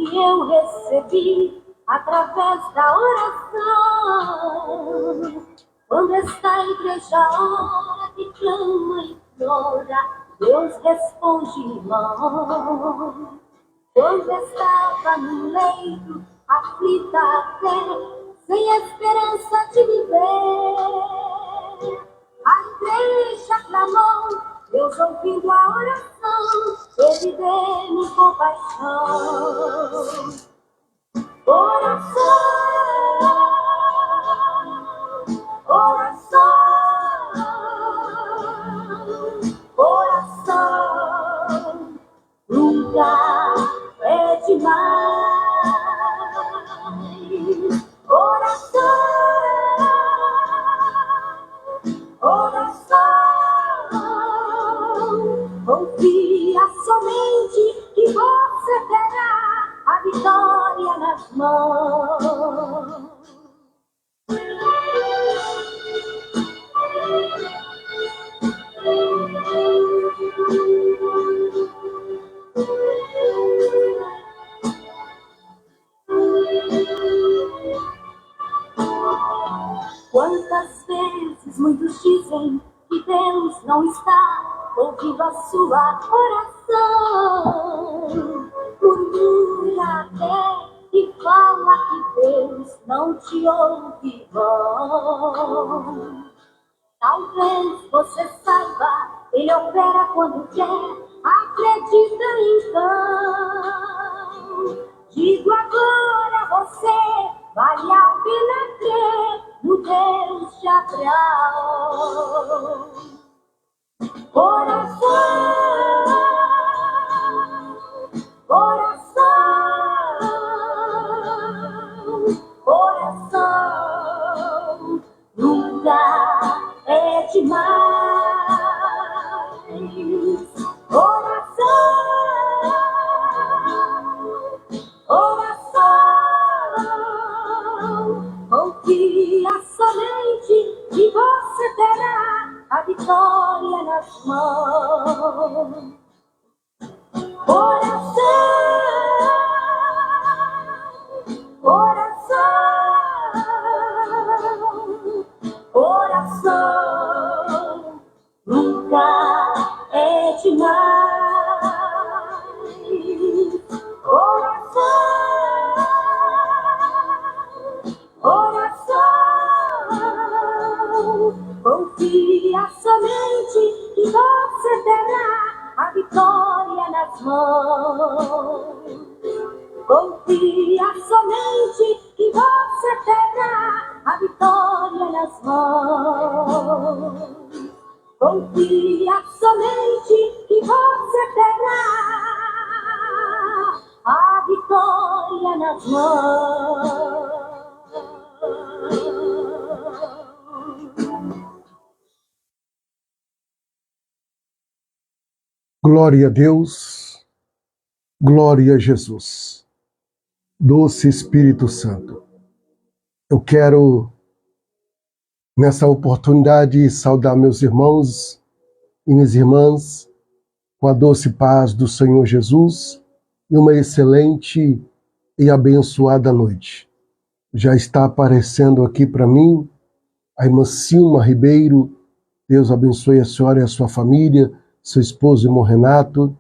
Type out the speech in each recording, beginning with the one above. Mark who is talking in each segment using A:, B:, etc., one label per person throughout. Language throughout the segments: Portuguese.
A: que eu recebi através da oração. Quando esta igreja ora, que clama e implora, Deus responde, irmão. Quando estava no leito, aflita até, sem esperança de viver, a igreja clamou, Deus ouvindo a oração, Ele deu-me compaixão. Oração, oração, oração, nunca é demais. Oração, oração, confia somente que você terá a vitória nas mãos. Quantas vezes muitos dizem que Deus não está ouvindo a sua oração, murmura até e fala que Deus não te ouve, irmão. Talvez você saiba, Ele opera quando quer, acredita então. Digo agora a você, vale a pena crer no Deus de Abraão. Coração, coração, coração, nunca é demais. Oração, oração, confia somente que você terá a vitória nas mãos. Oração, oração, oração, nunca é demais. Oração, oração, confia somente que você terá a vitória nas mãos. Confia somente que você terá a vitória nas mãos. Confia somente que você terá a vitória nas mãos.
B: Glória a Deus, glória a Jesus, doce Espírito Santo. Eu quero, nessa oportunidade, saudar meus irmãos e minhas irmãs com a doce paz do Senhor Jesus e uma excelente e abençoada noite. Já está aparecendo aqui para mim a irmã Silma Ribeiro. Deus abençoe a senhora e a sua família, seu esposo, irmão Renato.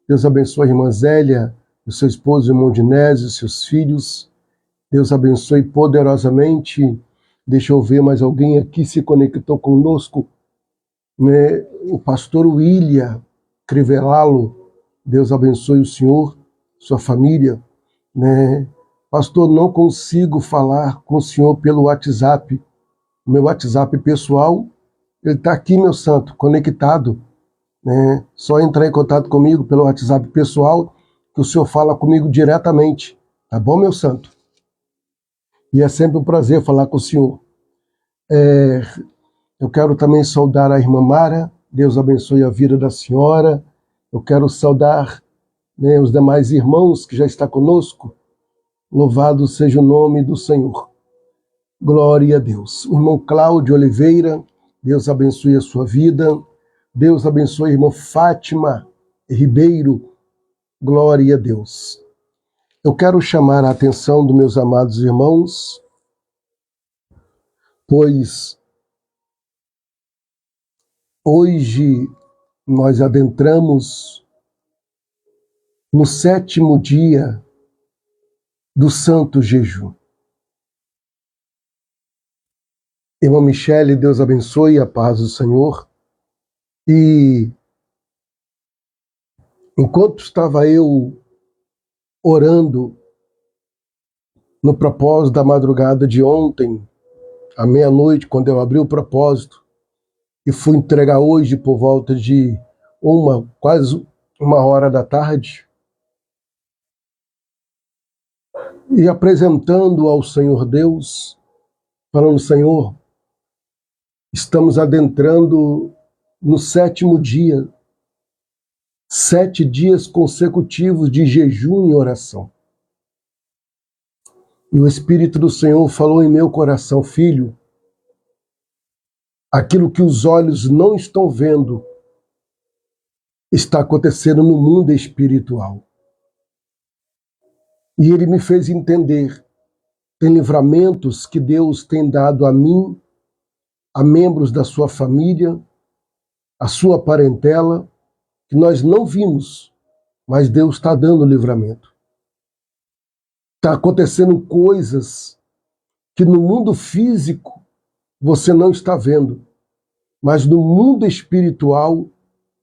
B: Deus abençoe a irmã Zélia, o seu esposo, irmão Dinésio, seus filhos. Deus abençoe poderosamente. Deixa eu ver mais alguém aqui se conectou conosco, né? O pastor William Crivellalo. Deus abençoe o senhor, sua família, né? Pastor, não consigo falar com o senhor pelo WhatsApp. O meu WhatsApp pessoal, ele está aqui, meu santo, conectado, né? Só entrar em contato comigo pelo WhatsApp pessoal, que o senhor fala comigo diretamente. Tá bom, meu santo? E é sempre um prazer falar com o senhor. Eu quero também saudar a irmã Mara. Deus abençoe a vida da senhora. Eu quero saudar, né, os demais irmãos que já estão conosco. Louvado seja o nome do Senhor. Glória a Deus. O irmão Cláudio Oliveira, Deus abençoe a sua vida. Deus abençoe a irmã Fátima Ribeiro. Glória a Deus. eu quero chamar a atenção dos meus amados irmãos, pois hoje nós adentramos no 7º dia do Santo Jejum. Irmã Michele, Deus abençoe, a paz do Senhor. E enquanto estava eu orando no propósito da madrugada de ontem, à meia-noite, quando eu abri o propósito, e fui entregar hoje por volta de quase 1h da tarde, e apresentando ao Senhor Deus, falando: Senhor, estamos adentrando no 7º dia, 7 dias consecutivos de jejum e oração. E o Espírito do Senhor falou em meu coração: filho, aquilo que os olhos não estão vendo está acontecendo no mundo espiritual. E ele me fez entender: tem livramentos que Deus tem dado a mim, a membros da sua família, a sua parentela, que nós não vimos, mas Deus está dando livramento. Está acontecendo coisas que no mundo físico você não está vendo, mas no mundo espiritual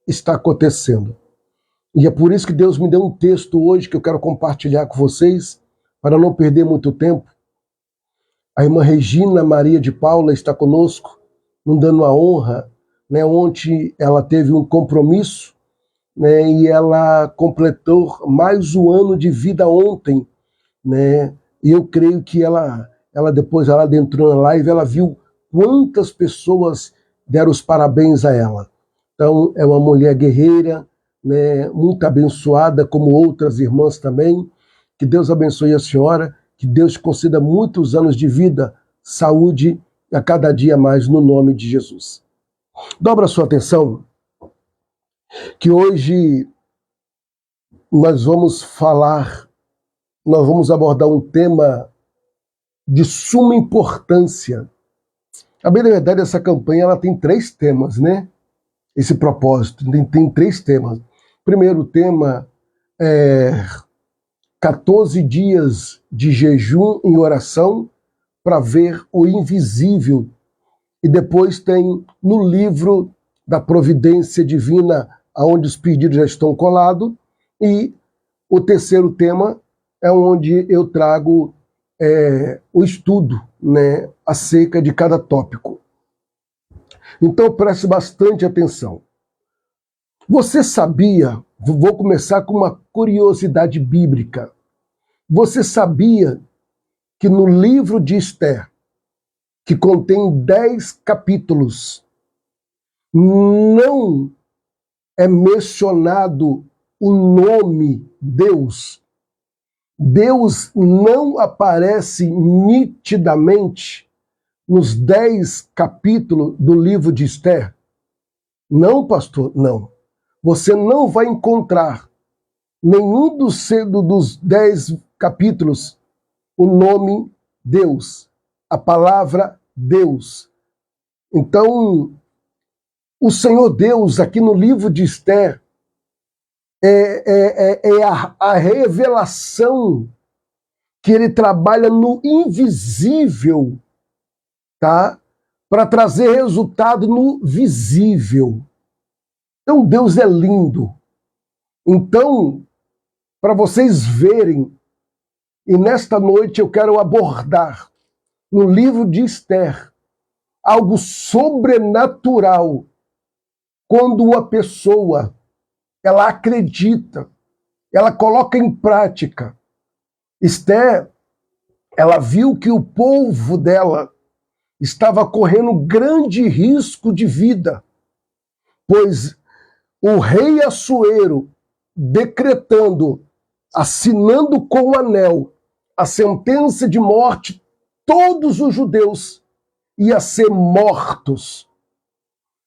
B: está acontecendo. E é por isso que Deus me deu um texto hoje que eu quero compartilhar com vocês, para não perder muito tempo. A irmã Regina Maria de Paula está conosco, nos dando a honra, onde ela teve um compromisso, e ela completou mais um ano de vida ontem, e eu creio que ela depois ela adentrou na live, ela viu quantas pessoas deram os parabéns a ela. Então, é uma mulher guerreira, muito abençoada, como outras irmãs também. Que Deus abençoe a senhora, que Deus te conceda muitos anos de vida, saúde, a cada dia mais, no nome de Jesus. Dobra a sua atenção, que hoje nós vamos abordar um tema de suma importância. A bem da verdade, essa campanha ela tem 3 temas, Esse propósito tem 3 temas. O primeiro tema é 14 dias de jejum e oração para ver o invisível. E depois tem no livro da providência divina, onde os pedidos já estão colados. E o terceiro tema é onde eu trago o estudo, acerca de cada tópico. Então preste bastante atenção. Você sabia, vou começar com uma curiosidade bíblica. Você sabia que no livro de Esther, que contém 10 capítulos, não é mencionado o nome Deus? Deus não aparece nitidamente nos 10 capítulos do livro de Esther? Não, pastor, não. Você não vai encontrar nenhum dos 10 capítulos o nome Deus, a palavra Deus. Então, o Senhor Deus, aqui no livro de Esther, é a revelação que ele trabalha no invisível, tá? Para trazer resultado no visível. Então Deus é lindo. Então, para vocês verem, e nesta noite eu quero abordar no livro de Esther algo sobrenatural quando uma pessoa ela acredita, ela coloca em prática. Esther, ela viu que o povo dela estava correndo grande risco de vida, pois o rei Assuero, decretando, assinando com o anel, a sentença de morte, todos os judeus iam ser mortos.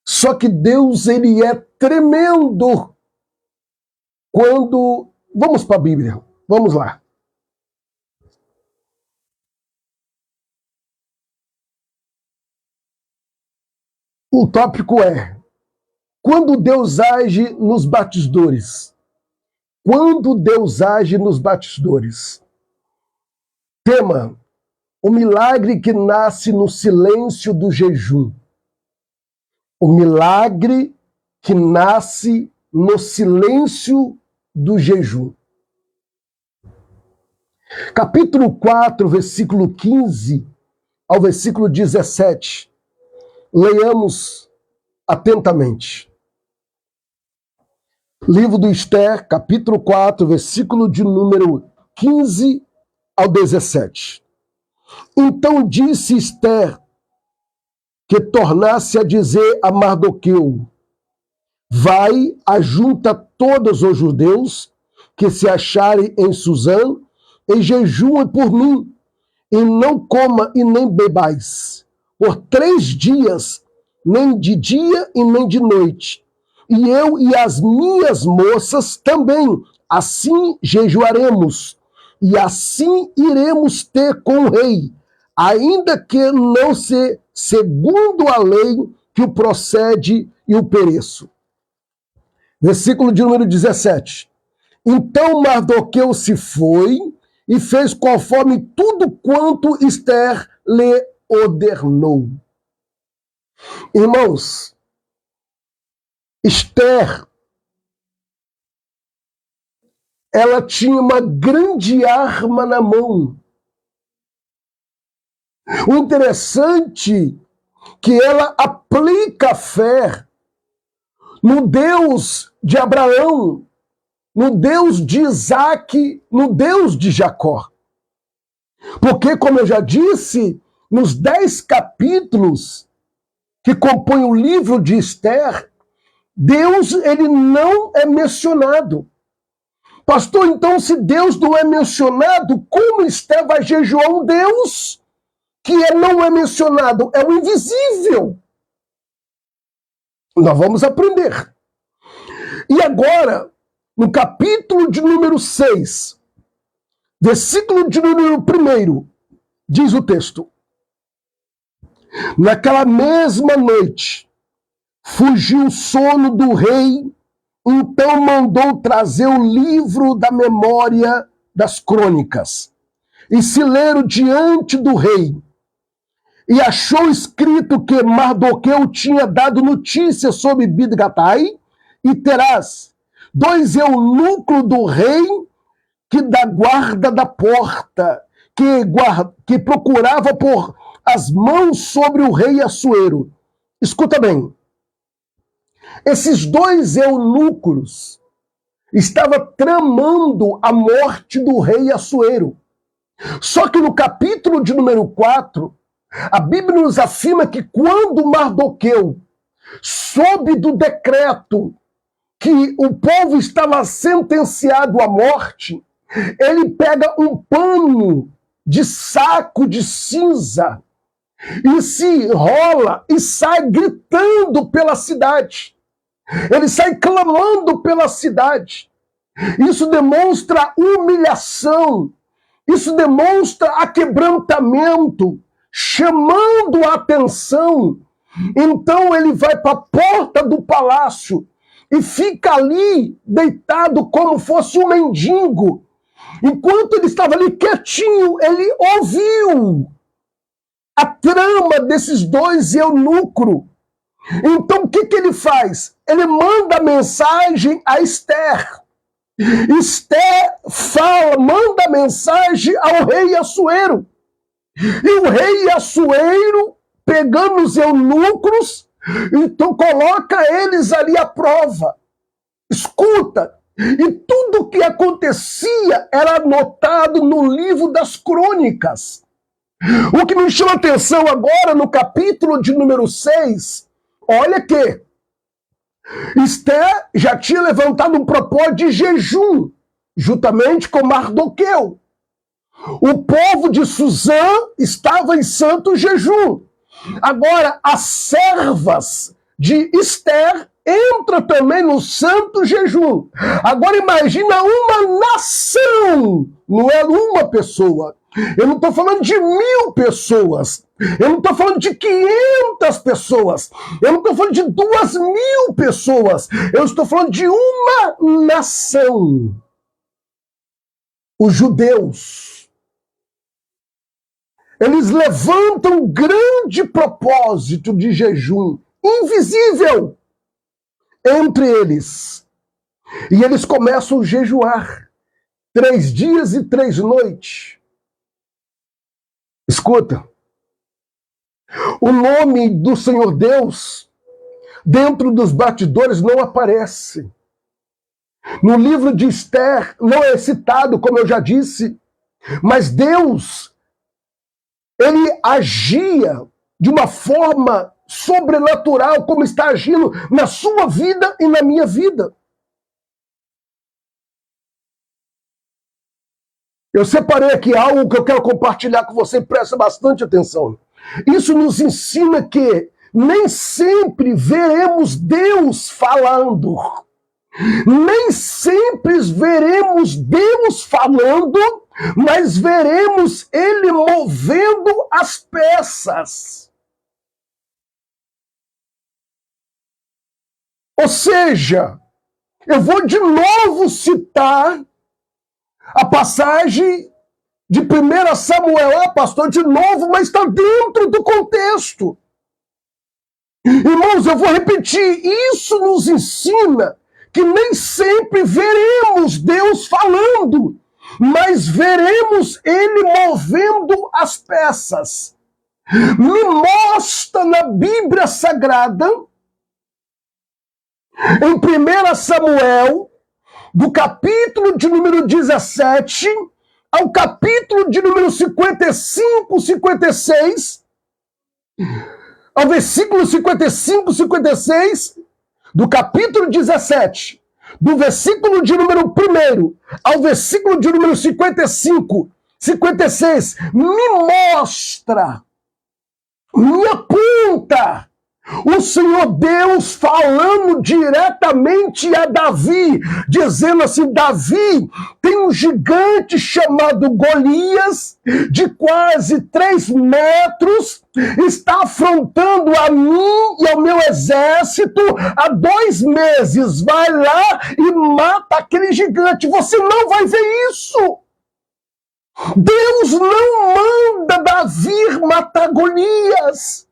B: Só que Deus, ele é tremendo. Vamos para a Bíblia, vamos lá. O tópico é: quando Deus age nos batidores. Quando Deus age nos batidores. Tema: o milagre que nasce no silêncio do jejum. O milagre que nasce no silêncio do jejum. Capítulo 4, versículo 15 ao versículo 17. Leiamos atentamente. Livro do Esther, capítulo 4, versículo de número 15 ao 17. Então disse Esther que tornasse a dizer a Mardoqueu: vai, ajunta todos os judeus que se acharem em Susã e jejuem por mim, e não coma e nem bebais, por 3 dias, nem de dia e nem de noite. E eu e as minhas moças também, assim jejuaremos, e assim iremos ter com o rei, ainda que não se segundo a lei que o procede e o pereço. Versículo de número 17. Então Mardoqueu se foi e fez conforme tudo quanto Esther lhe ordenou. Irmãos, Esther, ela tinha uma grande arma na mão. O interessante é que ela aplica a fé no Deus de Abraão, no Deus de Isaac, no Deus de Jacó. Porque, como eu já disse, nos 10 capítulos que compõem o livro de Esther, Deus, ele não é mencionado. Pastor, então, se Deus não é mencionado, como Esther vai jejuar um Deus que não é mencionado? É o invisível. Nós vamos aprender. E agora, no capítulo de número 6, versículo de número 1, diz o texto: naquela mesma noite, fugiu o sono do rei, então mandou trazer o livro da memória das crônicas, e se leram diante do rei, e achou escrito que Mardoqueu tinha dado notícia sobre Bidgatai e Terás, 2 eunucos do rei, que da guarda da porta, que procurava pôr as mãos sobre o rei Assuero. Escuta bem, esses 2 eunucos estavam tramando a morte do rei Assuero. Só que no capítulo de número 4, a Bíblia nos afirma que quando Mardoqueu soube do decreto que o povo estava sentenciado à morte, ele pega um pano de saco de cinza e se enrola e sai gritando pela cidade. Ele sai clamando pela cidade. Isso demonstra humilhação, isso demonstra aquebrantamento, chamando a atenção. Então ele vai para a porta do palácio e fica ali deitado como fosse um mendigo. Enquanto ele estava ali quietinho, ele ouviu a trama desses 2 eunucos. Então o que ele faz? Ele manda mensagem a Esther. Esther manda mensagem ao rei Assuero. E o rei Assuero, pegando os eunucos, então coloca eles ali à prova. Escuta, e tudo o que acontecia era anotado no livro das crônicas. O que me chama a atenção agora, no capítulo de número 6, olha que Esther já tinha levantado um propósito de jejum, juntamente com Mardoqueu. O povo de Susã estava em santo jejum. Agora, as servas de Esther entram também no santo jejum. Agora imagina uma nação, não é uma pessoa, Eu não estou falando de 1.000 pessoas. Eu não estou falando de 500 pessoas. Eu não estou falando de 2.000 pessoas. Eu estou falando de uma nação. Os judeus. Eles levantam um grande propósito de jejum, invisível, entre eles. E eles começam a jejuar 3 dias e 3 noites. Escuta, o nome do Senhor Deus dentro dos bastidores não aparece. No livro de Esther não é citado, como eu já disse, mas Deus, ele agia de uma forma sobrenatural, como está agindo na sua vida e na minha vida. Eu separei aqui algo que eu quero compartilhar com você, presta bastante atenção. Isso nos ensina que nem sempre veremos Deus falando. Nem sempre veremos Deus falando, mas veremos Ele movendo as peças. Ou seja, eu vou de novo citar a passagem de 1 Samuel, pastor, de novo, mas está dentro do contexto. Irmãos, eu vou repetir, isso nos ensina que nem sempre veremos Deus falando, mas veremos Ele movendo as peças. Me mostra na Bíblia Sagrada, em 1 Samuel, do capítulo de número 17 ao capítulo de número 55, 56, ao versículo 55, 56, do capítulo 17, do versículo de número 1 ao versículo de número 55, 56, me mostra, me aponta o Senhor Deus falando diretamente a Davi, dizendo assim: Davi, tem um gigante chamado Golias, de quase 3 metros, está afrontando a mim e ao meu exército há 2 meses. Vai lá e mata aquele gigante. Você não vai ver isso. Deus não manda Davi matar Golias.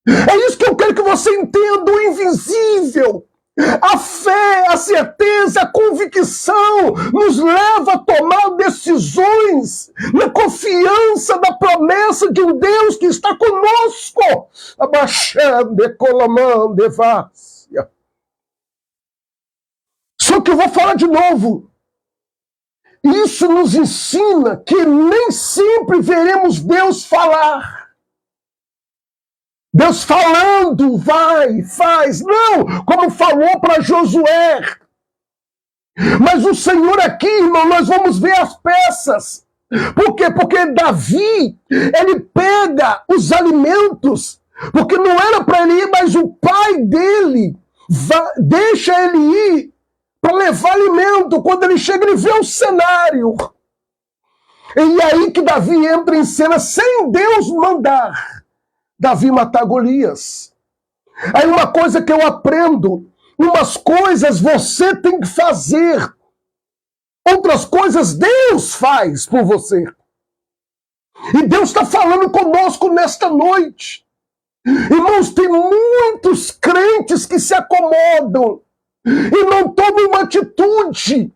B: É isso que eu quero que você entenda, o invisível. A fé, a certeza, a convicção nos leva a tomar decisões na confiança da promessa de um Deus que está conosco. Abaixando, colomando, evácia. Só que eu vou falar de novo. Isso nos ensina que nem sempre veremos Deus falar. Deus falando, vai, faz. Não, como falou para Josué. Mas o Senhor aqui, irmão, nós vamos ver as peças. Por quê? Porque Davi, ele pega os alimentos, porque não era para ele ir, mas o pai dele deixa ele ir para levar alimento. Quando ele chega, ele vê o cenário. E aí que Davi entra em cena sem Deus mandar Davi matar Golias. Aí uma coisa que eu aprendo, umas coisas você tem que fazer, outras coisas Deus faz por você. E Deus está falando conosco nesta noite. Irmãos, tem muitos crentes que se acomodam e não tomam uma atitude.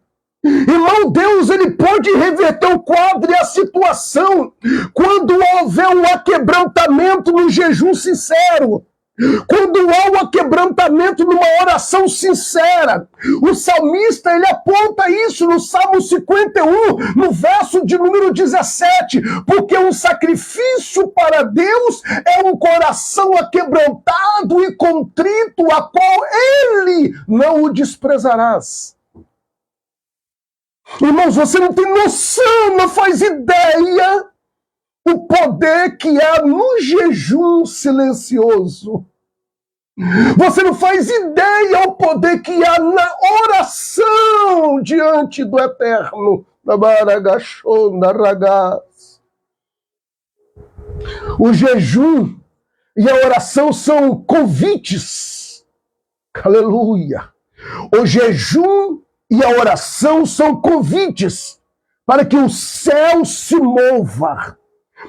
B: Irmão, Deus, ele pode reverter o quadro e a situação quando houver um aquebrantamento no jejum sincero, quando há um aquebrantamento numa oração sincera. O salmista, ele aponta isso no Salmo 51, no verso de número 17, porque um sacrifício para Deus é um coração aquebrantado e contrito, a qual ele não o desprezarás. Irmãos, você não tem noção, não faz ideia o poder que há no jejum silencioso. Você não faz ideia o poder que há na oração diante do Eterno. O jejum e a oração são convites. Aleluia. O jejum e a oração são convites para que o céu se mova,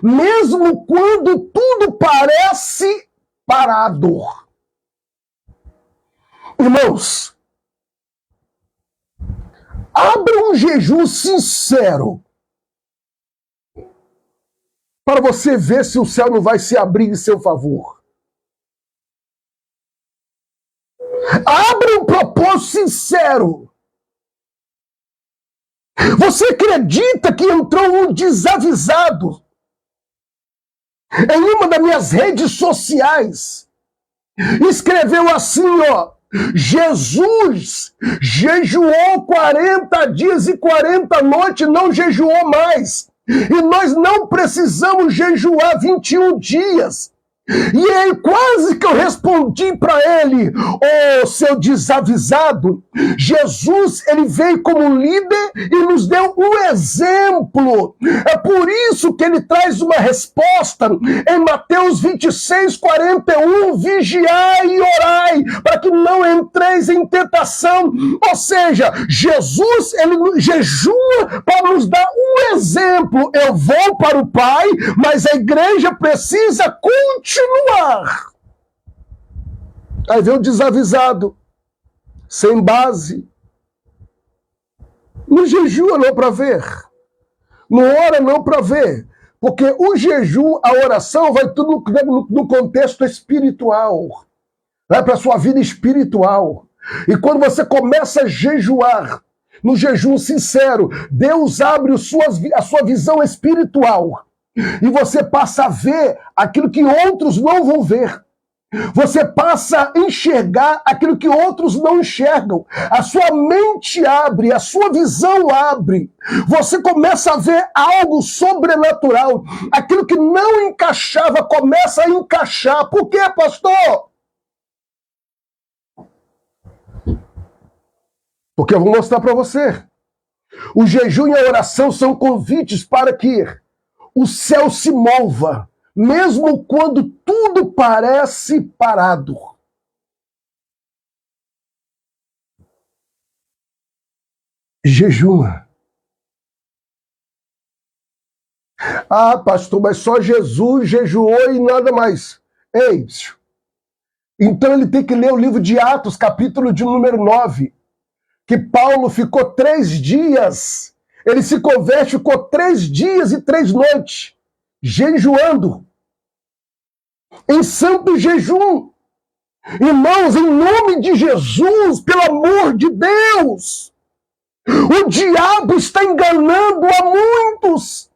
B: mesmo quando tudo parece parado. Irmãos, abra um jejum sincero para você ver se o céu não vai se abrir em seu favor. Abra um propósito sincero. Você acredita que entrou um desavisado em uma das minhas redes sociais? Escreveu assim, ó: Jesus jejuou 40 dias e 40 noites, não jejuou mais. E nós não precisamos jejuar 21 dias. E aí quase que eu respondi para ele: ô seu desavisado, Jesus, ele veio como líder e nos deu um exemplo. É por isso que ele traz uma resposta em Mateus 26:41, vigiai e orai, para que não entreis em tentação. Ou seja, Jesus, ele jejua para nos dar um exemplo. Eu vou para o Pai, mas a igreja precisa continuar. Aí vem o desavisado, sem base. Não jejua não para ver. Não ora não para ver. Porque o jejum, a oração, vai tudo no contexto espiritual. Vai para a sua vida espiritual. E quando você começa a jejuar, no jejum sincero, Deus abre a sua visão espiritual. E você passa a ver aquilo que outros não vão ver. Você passa a enxergar aquilo que outros não enxergam. A sua mente abre, a sua visão abre. Você começa a ver algo sobrenatural. Aquilo que não encaixava começa a encaixar. Por quê, pastor? Porque eu vou mostrar para você. O jejum e a oração são convites para que o céu se mova, mesmo quando tudo parece parado. Jejuma. Ah, pastor, mas só Jesus jejuou e nada mais. Ei, então ele tem que ler o livro de Atos, capítulo de número 9, que Paulo ficou 3 dias, ele se converte, ficou 3 dias e 3 noites, jejuando, em santo jejum. Irmãos, em nome de Jesus, pelo amor de Deus, o diabo está enganando a muitos,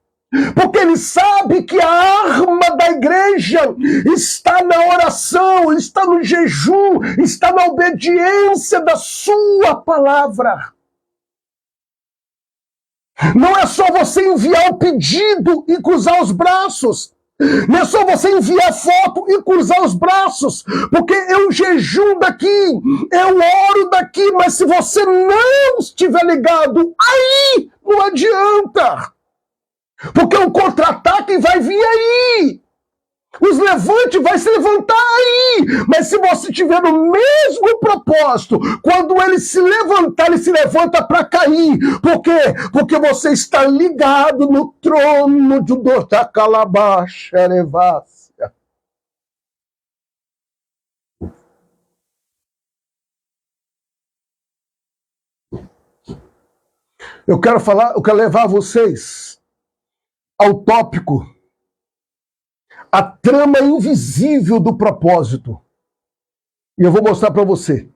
B: porque ele sabe que a arma da igreja está na oração, está no jejum, está na obediência da sua palavra. Não é só você enviar o pedido e cruzar os braços. Não é só você enviar foto e cruzar os braços, porque eu jejum daqui, eu oro daqui, mas se você não estiver ligado, aí não adianta. Porque o contra-ataque vai vir aí. Os levantes vai se levantar aí. Mas se você tiver o mesmo propósito, quando ele se levantar, ele se levanta para cair. Por quê? Porque você está ligado no trono de Dotacalabaxerevácia. Eu quero levar vocês ao tópico, a trama invisível do propósito. E eu vou mostrar para você.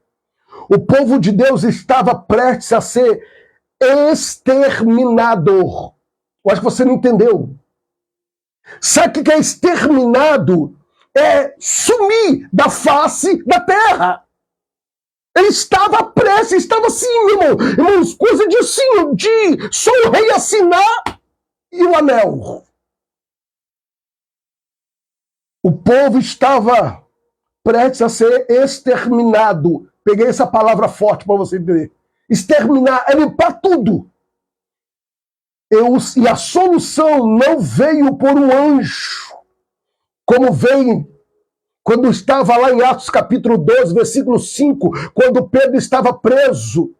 B: O povo de Deus estava prestes a ser exterminado. Eu acho que você não entendeu. Sabe o que é exterminado? É sumir da face da terra. Ele estava prestes, estava assim, irmãos, coisa de assim, de só o rei assinar e o anel. O povo estava prestes a ser exterminado. Peguei essa palavra forte para você entender. Exterminar é limpar tudo. E a solução não veio por um anjo. como vem quando estava lá em Atos capítulo 12, versículo 5, quando Pedro estava preso.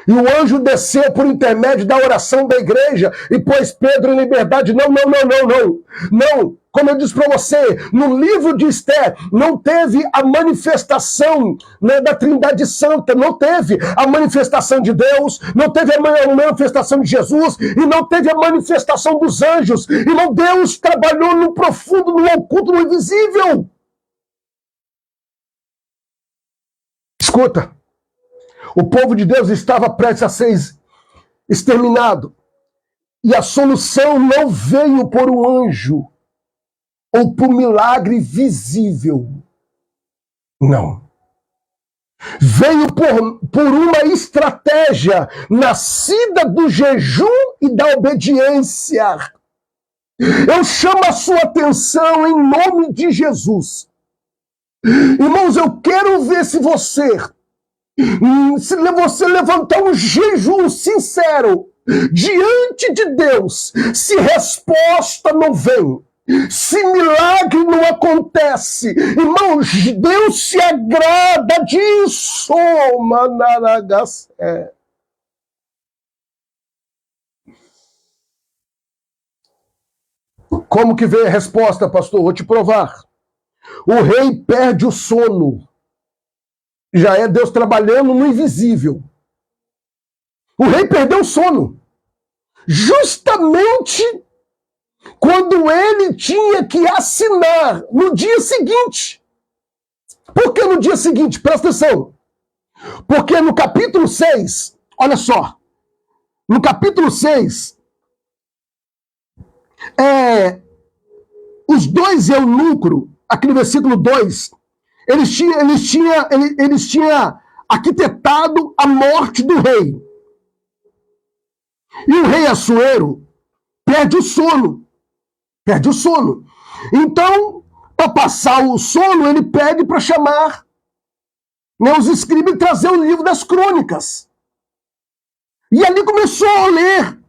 B: E o anjo desceu por intermédio da oração da igreja e pôs Pedro em liberdade. Não. Não, como eu disse para você, no livro de Esther não teve a manifestação, né, da Trindade Santa, não teve a manifestação de Deus, não teve a manifestação de Jesus e não teve a manifestação dos anjos. Irmão, Deus trabalhou no profundo, no oculto, no invisível. Escuta. O povo de Deus estava prestes a ser exterminado. E a solução não veio por um anjo ou por um milagre visível. Não. Veio por uma estratégia nascida do jejum e da obediência. Eu chamo a sua atenção em nome de Jesus. Irmãos, eu quero ver se você levantar um jejum sincero diante de Deus, se resposta não vem, se milagre não acontece, irmãos, Deus se agrada disso, manaragacé. Como que vem a resposta, pastor? Vou te provar. O rei perde o sono. Já é Deus trabalhando no invisível. O rei perdeu o sono. Justamente quando ele tinha que assinar no dia seguinte. Por que no dia seguinte? Presta atenção. Porque no capítulo 6, olha só. No capítulo 6, os dois eunucos, aqui no versículo 2, eles tinham arquitetado a morte do rei. E o rei Assuero perde o sono. Perde o sono. Então, para passar o sono, ele pede para chamar, né, os escribas e trazer o livro das crônicas. E ali começou a ler.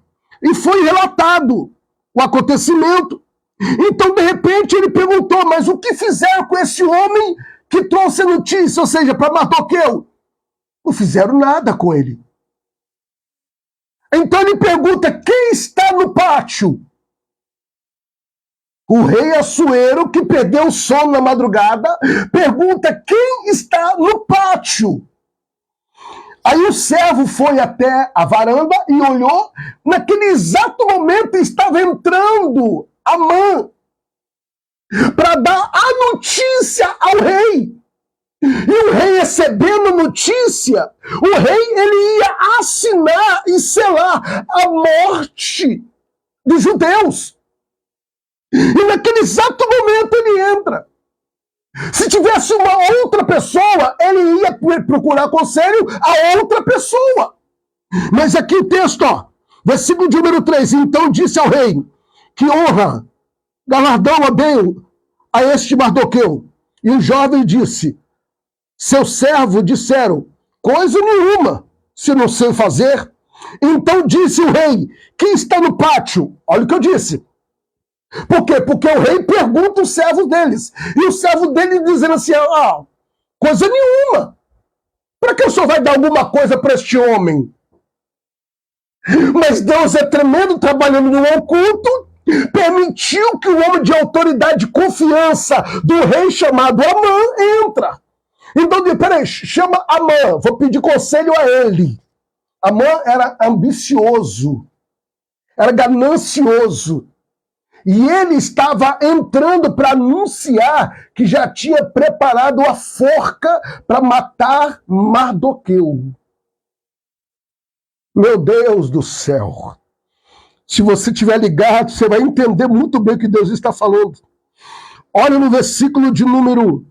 B: E foi relatado o acontecimento. Então, de repente, ele perguntou, mas o que fizeram com esse homem que trouxe a notícia, ou seja, para Mardoqueu? Não fizeram nada com ele. Então ele pergunta, quem está no pátio? O rei Assuero, que perdeu o sono na madrugada, pergunta, quem está no pátio? Aí o servo foi até a varanda e olhou, naquele exato momento estava entrando Amã para dar a notícia ao rei. E o rei recebendo a notícia, o rei ele ia assinar e selar a morte dos judeus. E naquele exato momento ele entra. Se tivesse uma outra pessoa, ele ia procurar conselho a outra pessoa. Mas aqui o texto, ó, versículo de número 3. Então disse ao rei, que honra, galardão odeio a este Mardoqueu. E o jovem disse, seus servos disseram, coisa nenhuma, se não sei fazer. Então disse o rei, quem está no pátio? Olha o que eu disse. Por quê? Porque o rei pergunta os servos deles. E o servo dele dizendo assim, coisa nenhuma. Para que o senhor vai dar alguma coisa para este homem? Mas Deus é tremendo, trabalhando no oculto, permitiu que o homem de autoridade e confiança do rei chamado Amã entra. Então, peraí, chama Amã, vou pedir conselho a ele. Amã era ambicioso, era ganancioso. E ele estava entrando para anunciar que já tinha preparado a forca para matar Mardoqueu. Meu Deus do céu! Se você estiver ligado, você vai entender muito bem o que Deus está falando. Olha no versículo de número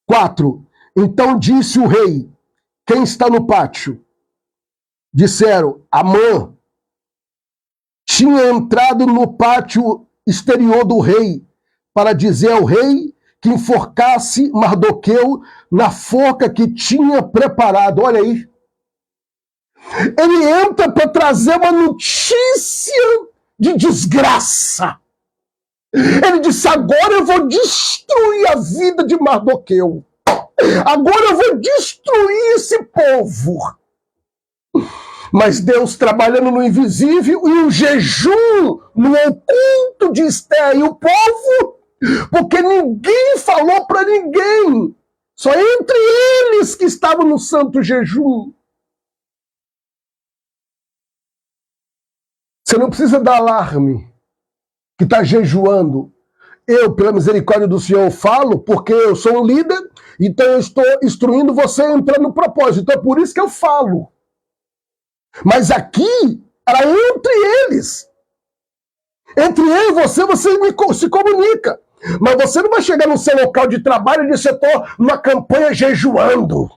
B: 4. Então disse o rei, quem está no pátio? Disseram, Amã. Tinha entrado no pátio exterior do rei para dizer ao rei que enforcasse Mardoqueu na forca que tinha preparado. Olha aí. Ele entra para trazer uma notícia de desgraça. Ele disse: agora eu vou destruir a vida de Mardoqueu. Agora eu vou destruir esse povo. Mas Deus trabalhando no invisível e o jejum no oculto de Esther e o povo, porque ninguém falou para ninguém, só entre eles que estavam no santo jejum. Você não precisa dar alarme que está jejuando. Eu, pela misericórdia do Senhor, falo porque eu sou um líder, então eu estou instruindo você a entrar no propósito. Então é por isso que eu falo. Mas aqui era entre eles. Entre eu e você se comunica. Mas você não vai chegar no seu local de trabalho e dizer: eu estou numa campanha jejuando.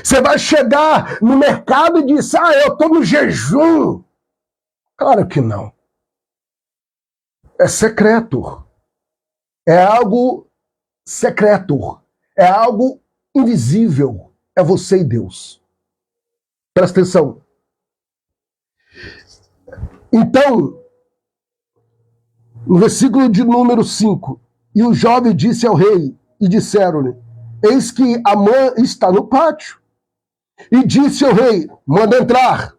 B: Você vai chegar no mercado e dizer: eu estou no jejum. Claro que não. É secreto. É algo secreto. É algo invisível. É você e Deus. Presta atenção. Então, no versículo de número 5, e o jovem disse ao rei, e disseram-lhe: eis que Amã está no pátio. E disse ao rei: manda entrar.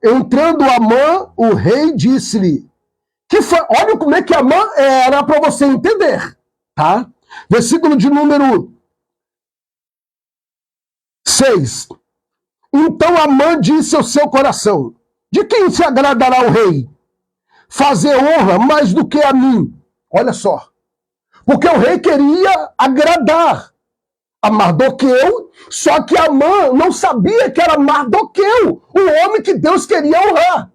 B: Entrando Amã, o rei disse-lhe, olha como é que Amã era para você entender, tá? Versículo de número 6. Então Amã disse ao seu coração: de quem se agradará o rei? Fazer honra mais do que a mim. Olha só. Porque o rei queria agradar a Mardoqueu, só que Amã não sabia que era Mardoqueu, o homem que Deus queria honrar.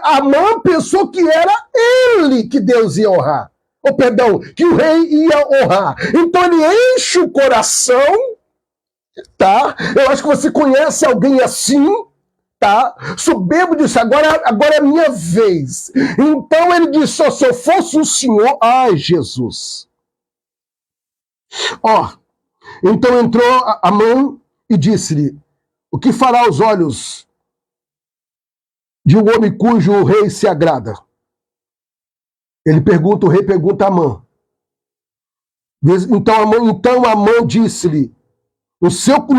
B: Amã pensou que era ele que Deus ia honrar. Que o rei ia honrar. Então ele enche o coração, tá? Eu acho que você conhece alguém assim, tá? Soberbo disse: agora é minha vez. Então ele disse: se eu fosse o senhor, ai Jesus. Então entrou Amã e disse-lhe: o que fará os olhos de um homem cujo rei se agrada? O rei pergunta a Amã. Então Amã disse-lhe, no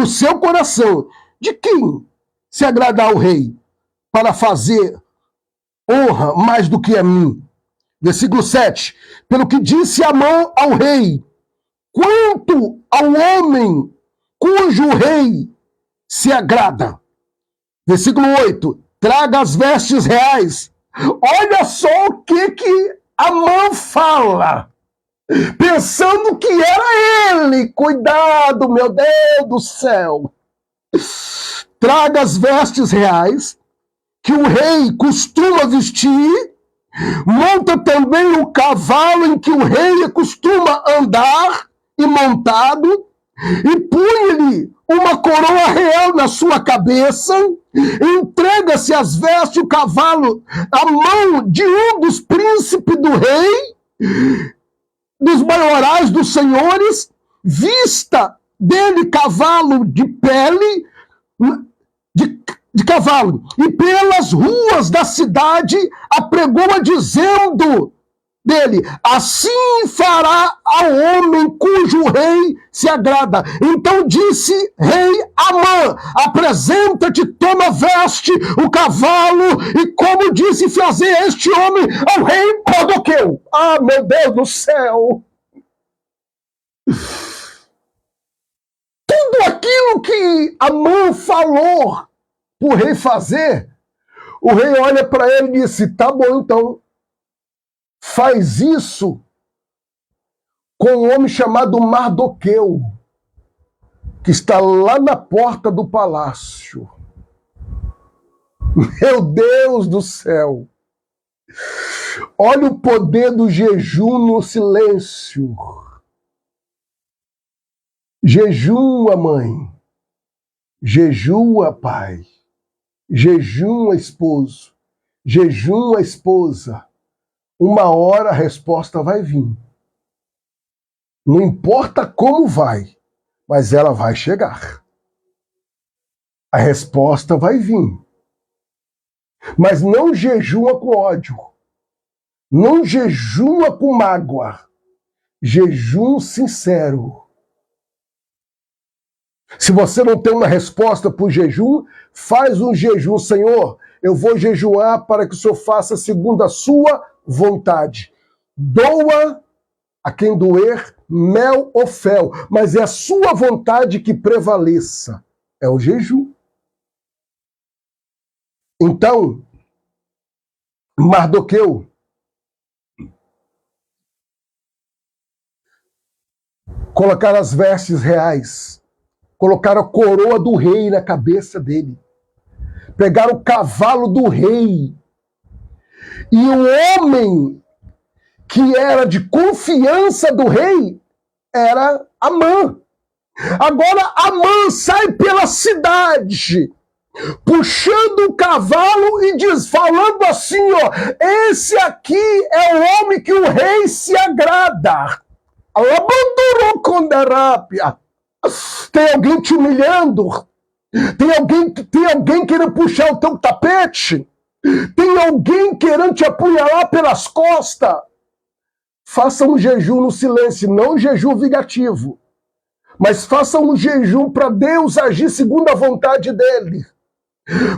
B: seu coração: de quem se agradar o rei para fazer honra mais do que a mim? Versículo 7. Pelo que disse Amã ao rei: quanto ao homem cujo rei se agrada. Versículo 8. Traga as vestes reais. Olha só o que Amã fala. Pensando que era ele. Cuidado, meu Deus do céu. Traga as vestes reais que o rei costuma vestir. Monta também o cavalo em que o rei costuma andar e montado, e punha-lhe uma coroa real na sua cabeça, entrega-se as vestes, o cavalo, a mão de um dos príncipes do rei, dos maiorais dos senhores, vista dele cavalo de pele, de cavalo, e pelas ruas da cidade apregoa dizendo dele: assim fará ao homem cujo rei se agrada. Então disse rei Amã: apresenta-te, toma veste, o cavalo, e como disse fazer este homem ao rei Mardoqueu. Ah, meu Deus do céu! Tudo aquilo que Amã falou para o rei fazer, o rei olha para ele e disse: tá bom, então faz isso com um homem chamado Mardoqueu, que está lá na porta do palácio. Meu Deus do céu! Olha o poder do jejum no silêncio. Jejua, mãe. Jejua, pai. Jejua, esposo. Jejua, esposa. Uma hora a resposta vai vir. Não importa como vai, mas ela vai chegar. A resposta vai vir. Mas não jejua com ódio. Não jejuma com mágoa. Jejum sincero. Se você não tem uma resposta para o jejum, faz um jejum. Senhor, eu vou jejuar para que o Senhor faça segundo a sua vontade. Doa a quem doer, mel ou fel, mas é a sua vontade que prevaleça. É o jejum. Então, Mardoqueu colocaram as vestes reais, colocaram a coroa do rei na cabeça dele, pegaram o cavalo do rei, e o homem que era de confiança do rei era Amã. Agora Amã sai pela cidade, puxando o cavalo e falando assim, ó, esse aqui é o homem que o rei se agrada. Tem alguém te humilhando? Tem alguém querendo puxar o teu tapete? Tem alguém querendo te apunhalar pelas costas? Faça um jejum no silêncio, não um jejum vingativo. Mas faça um jejum para Deus agir segundo a vontade dele.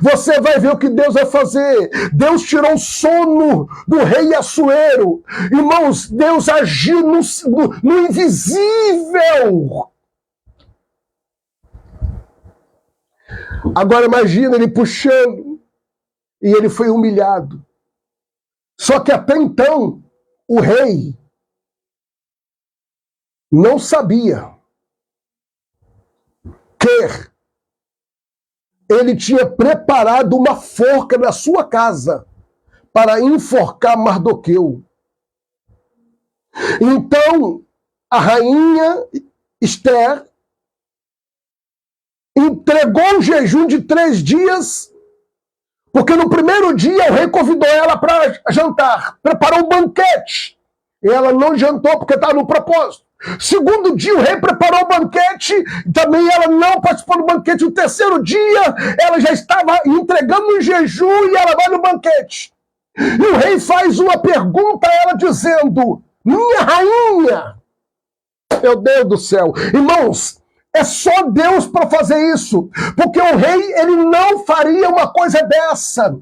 B: Você vai ver o que Deus vai fazer. Deus tirou o sono do rei Assuero. Irmãos, Deus agiu no invisível. Agora imagina ele puxando e ele foi humilhado. Só que até então, o rei não sabia que ele tinha preparado uma forca na sua casa para enforcar Mardoqueu. Então, a rainha Esther entregou um jejum de 3 dias, porque no primeiro dia o rei convidou ela para jantar, preparou um banquete. E ela não jantou porque estava no propósito. Segundo dia, o rei preparou o banquete, também ela não participou do banquete. No terceiro dia, ela já estava entregando um jejum e ela vai no banquete. E o rei faz uma pergunta a ela dizendo, minha rainha, meu Deus do céu, irmãos, é só Deus para fazer isso, porque o rei, ele não faria uma coisa dessa.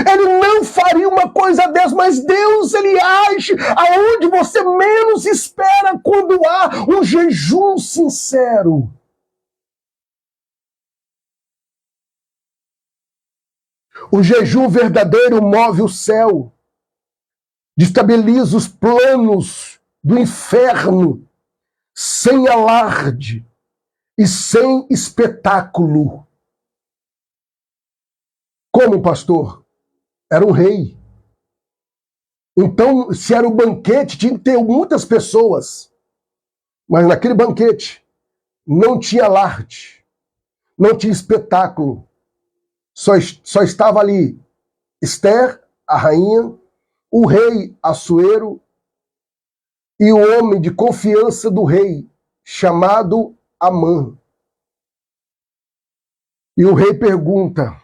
B: Ele não faria uma coisa dessa, mas Deus, ele age aonde você menos espera quando há um jejum sincero. O jejum verdadeiro move o céu, destabiliza os planos do inferno, sem alarde e sem espetáculo. Como, pastor? Era um rei. Então, se era um banquete, tinha que ter muitas pessoas. Mas naquele banquete não tinha alarde, não tinha espetáculo. Só estava ali Esther, a rainha, o rei Assuero e o homem de confiança do rei, chamado Amã. E o rei pergunta,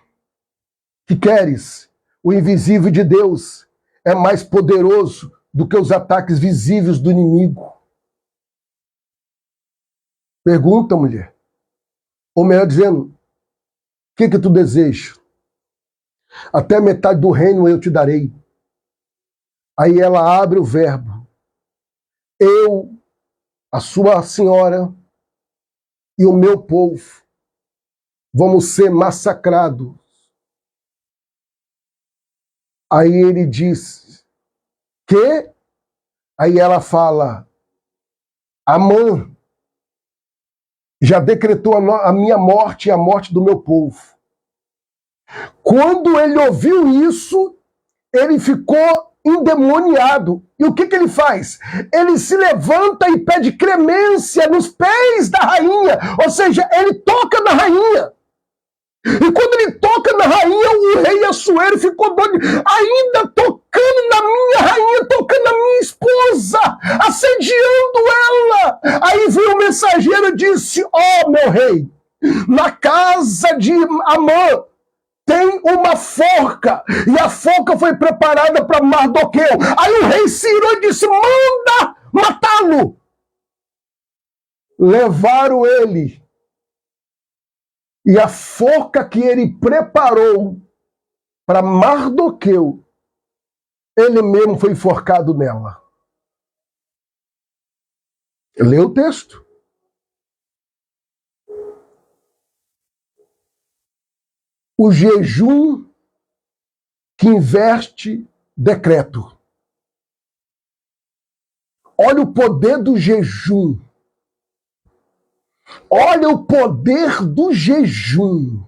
B: que queres? O invisível de Deus é mais poderoso do que os ataques visíveis do inimigo. Pergunta, mulher. Ou melhor dizendo, o que tu deseja? Até metade do reino eu te darei. Aí ela abre o verbo. Eu, a sua senhora e o meu povo vamos ser massacrados. Aí ele diz que, aí ela fala, Amã já decretou a minha morte e a morte do meu povo. Quando ele ouviu isso, ele ficou endemoniado. E o que ele faz? Ele se levanta e pede clemência nos pés da rainha, ou seja, ele toca na rainha. E quando ele toca na rainha, o rei Assuero ficou doido, ainda tocando na minha rainha, tocando na minha esposa, assediando ela. Aí veio o mensageiro e disse, ó meu rei, na casa de Amã tem uma forca, e a forca foi preparada para Mardoqueu. Aí o rei se irou e disse: manda matá-lo. Levaram ele, e a forca que ele preparou para Mardoqueu, ele mesmo foi enforcado nela. Lê o texto. O jejum que inverte decreto. Olha o poder do jejum. Olha o poder do jejum.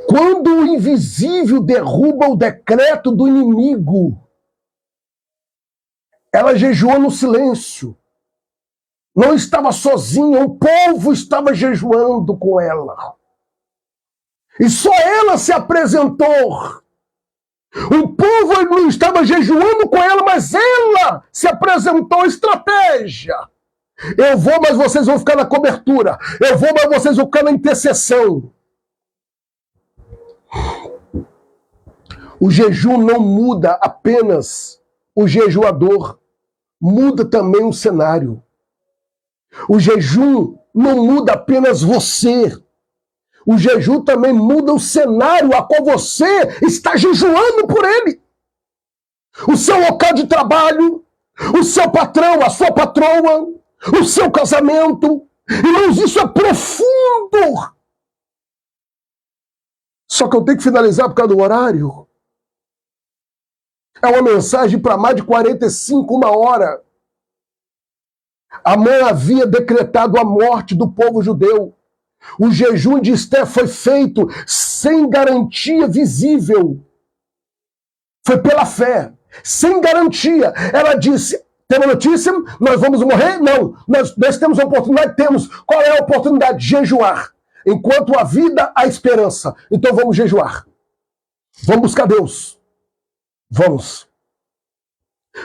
B: Quando o invisível derruba o decreto do inimigo, ela jejuou no silêncio. Não estava sozinha, o povo estava jejuando com ela. E só ela se apresentou. O povo não estava jejuando com ela, mas ela se apresentou. Estratégia. Eu vou, mas vocês vão ficar na cobertura. Eu vou, mas vocês vão ficar na intercessão. O jejum não muda apenas o jejuador, muda também o cenário. O jejum não muda apenas você. O jejum também muda o cenário a qual você está jejuando por ele. O seu local de trabalho, o seu patrão, a sua patroa, o seu casamento. Irmãos, isso é profundo. Só que eu tenho que finalizar por causa do horário. É uma mensagem para mais de 45, uma hora. Amã havia decretado a morte do povo judeu. O jejum de Esther foi feito sem garantia visível. Foi pela fé, sem garantia. Ela disse: tem uma notícia? Nós vamos morrer? Não. Nós temos uma oportunidade? Temos. Qual é a oportunidade? Jejuar. Enquanto há vida, há esperança. Então vamos jejuar. Vamos buscar Deus. Vamos.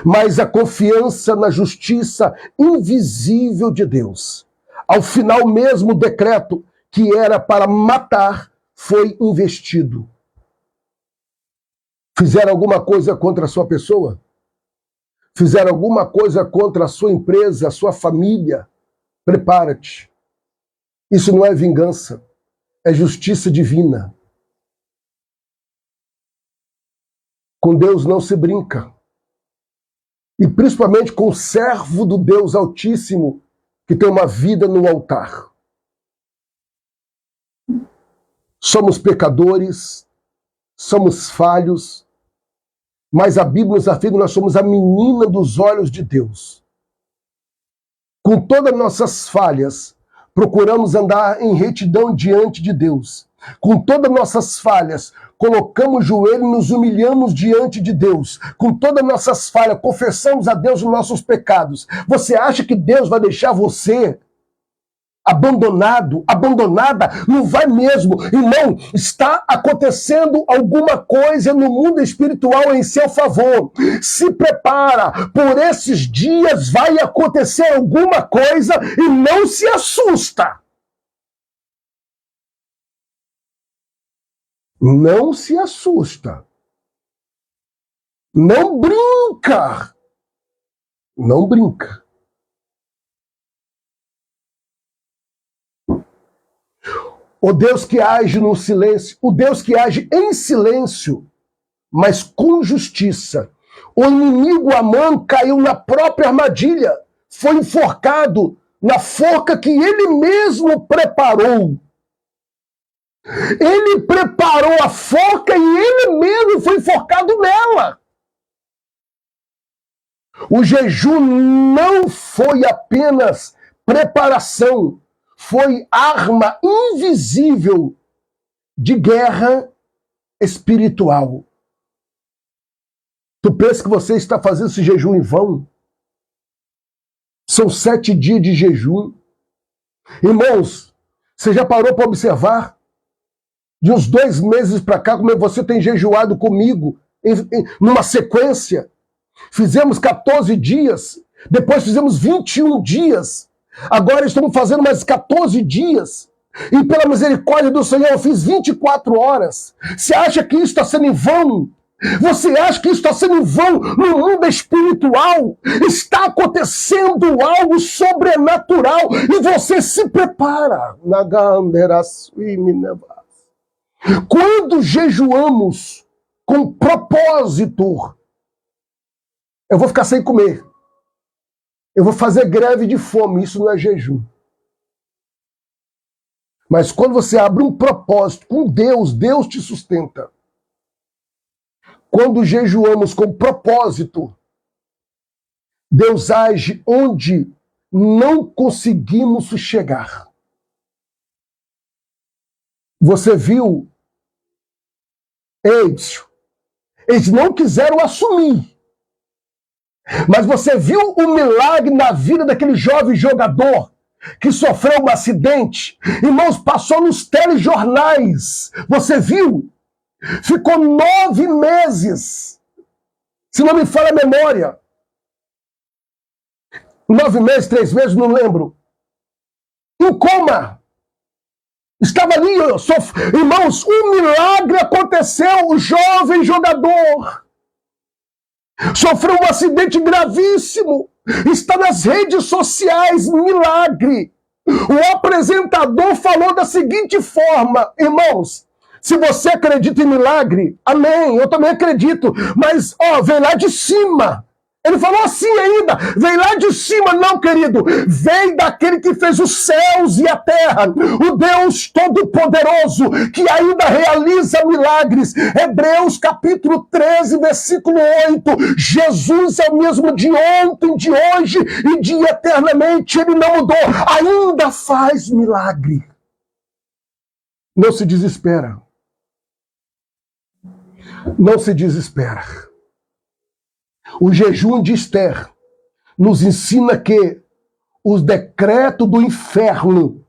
B: Mas a confiança na justiça invisível de Deus. Ao final mesmo, o decreto que era para matar foi investido. Fizeram alguma coisa contra a sua pessoa? Fizeram alguma coisa contra a sua empresa, a sua família? Prepara-te. Isso não é vingança, é justiça divina. Com Deus não se brinca. E principalmente com o servo do Deus Altíssimo, que tem uma vida no altar. Somos pecadores, somos falhos, mas a Bíblia nos afirma que nós somos a menina dos olhos de Deus. Com todas as nossas falhas, procuramos andar em retidão diante de Deus. Com todas as nossas falhas, colocamos o joelho e nos humilhamos diante de Deus. Com todas as nossas falhas, confessamos a Deus os nossos pecados. Você acha que Deus vai deixar você abandonado, abandonada? Não vai mesmo. Irmão, está acontecendo alguma coisa no mundo espiritual em seu favor. Se prepara, por esses dias vai acontecer alguma coisa e não se assusta. Não se assusta. Não brinca. Não brinca. O Deus que age no silêncio, o Deus que age em silêncio, mas com justiça. O inimigo Amã caiu na própria armadilha, foi enforcado na forca que ele mesmo preparou. Ele preparou a forca e ele mesmo foi enforcado nela. O jejum não foi apenas preparação, foi arma invisível de guerra espiritual. Tu pensa que você está fazendo esse jejum em vão? São 7 dias de jejum. Irmãos, você já parou para observar? De uns 2 meses para cá, como você tem jejuado comigo, numa sequência. Fizemos 14 dias, depois fizemos 21 dias. Agora estamos fazendo mais 14 dias. e pela misericórdia do Senhor eu fiz 24 horas. Você acha que isso está sendo em vão? Você acha que isso está sendo em vão no mundo espiritual? Está acontecendo algo sobrenatural e você se prepara. Quando jejuamos com propósito, eu vou ficar sem comer. Eu vou fazer greve de fome. Isso não é jejum. Mas quando você abre um propósito com Deus, Deus te sustenta. Quando jejuamos com propósito, Deus age onde não conseguimos chegar. Você viu? Eles não quiseram assumir. Mas você viu o milagre na vida daquele jovem jogador que sofreu um acidente? Irmãos, passou nos telejornais. Você viu? Ficou 9 meses. Se não me falha a memória. 9 meses, 3 meses, não lembro. Em coma. Estava ali, irmãos, um milagre aconteceu. O jovem jogador sofreu um acidente gravíssimo. Está nas redes sociais, milagre. O apresentador falou da seguinte forma, irmãos, se você acredita em milagre, amém, eu também acredito, mas, vem lá de cima. Ele falou assim ainda, vem lá de cima, não, querido, vem daquele que fez os céus e a terra, o Deus Todo-Poderoso, que ainda realiza milagres. Hebreus capítulo 13, versículo 8, Jesus é o mesmo de ontem, de hoje e de eternamente, ele não mudou, ainda faz milagre. Não se desespera. Não se desespera. O jejum de Esther nos ensina que os decretos do inferno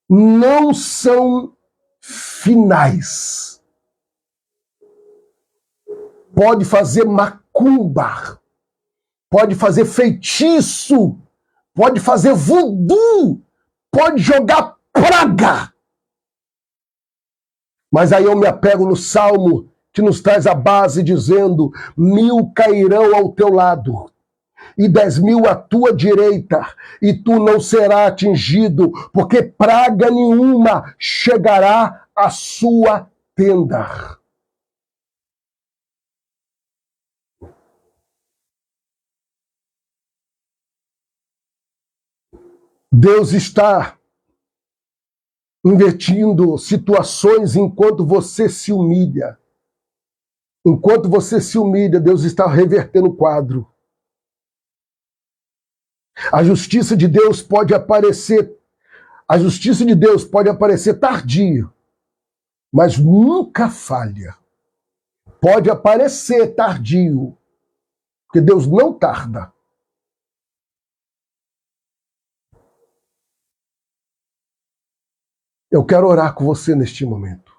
B: não são finais. Pode fazer macumba, pode fazer feitiço, pode fazer voodoo, pode jogar praga. Mas aí eu me apego no Salmo que nos traz a base dizendo: 1000 cairão ao teu lado e 10.000 à tua direita, e tu não serás atingido, porque praga nenhuma chegará à sua tenda. Deus está invertindo situações enquanto você se humilha. Enquanto você se humilha, Deus está revertendo o quadro. A justiça de Deus pode aparecer tardio, mas nunca falha. Pode aparecer tardio, porque Deus não tarda. Eu quero orar com você neste momento.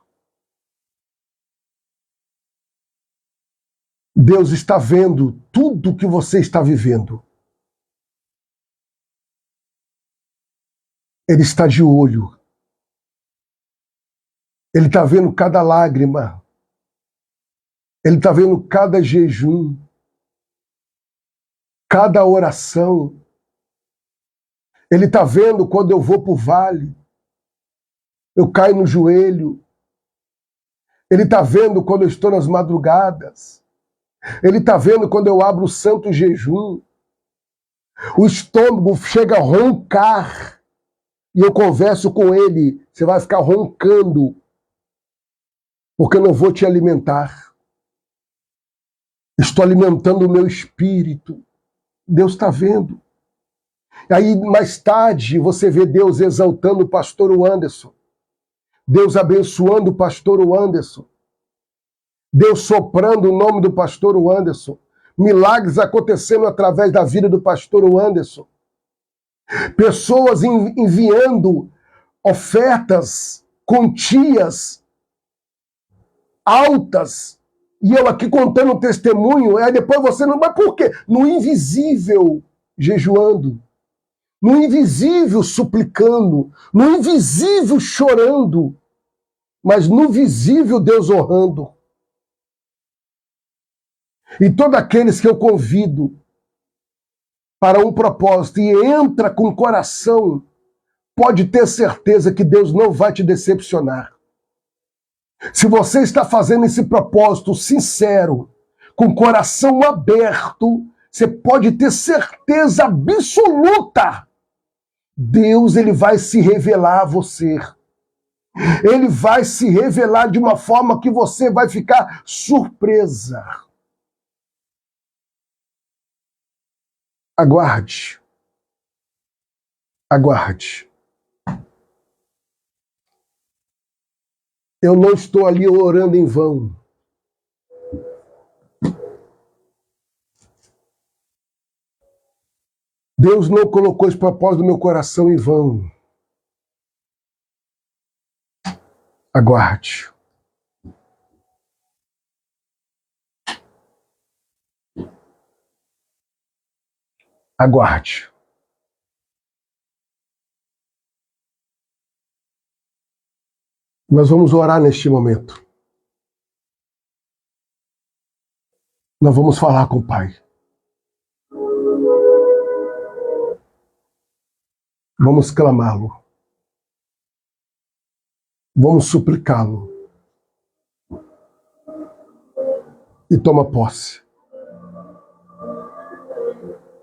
B: Deus está vendo tudo que você está vivendo. Ele está de olho. Ele está vendo cada lágrima. Ele está vendo cada jejum. Cada oração. Ele está vendo quando eu vou para o vale. Eu caio no joelho. Ele está vendo quando eu estou nas madrugadas. Ele está vendo quando eu abro o santo jejum. O estômago chega a roncar. E eu converso com ele. Você vai ficar roncando. Porque eu não vou te alimentar. Estou alimentando o meu espírito. Deus está vendo. E aí, mais tarde, você vê Deus exaltando o pastor Anderson. Deus abençoando o pastor Anderson. Deus soprando o nome do pastor Anderson. Milagres acontecendo através da vida do pastor Anderson. Pessoas enviando ofertas, quantias altas. E eu aqui contando um testemunho. Aí depois você não... Mas por quê? No invisível, jejuando. no invisível suplicando, no invisível chorando, mas no visível Deus honrando. E todos aqueles que eu convido para um propósito e entra com o coração, pode ter certeza que Deus não vai te decepcionar. Se você está fazendo esse propósito sincero, com o coração aberto, você pode ter certeza absoluta. Deus, ele vai se revelar a você. Ele vai se revelar de uma forma que você vai ficar surpresa. Aguarde. Aguarde. Eu não estou ali orando em vão. Deus não colocou esse propósito no meu coração em vão. Aguarde. Aguarde. Nós vamos orar neste momento. Nós vamos falar com o Pai. Vamos clamá-lo. Vamos suplicá-lo. E toma posse.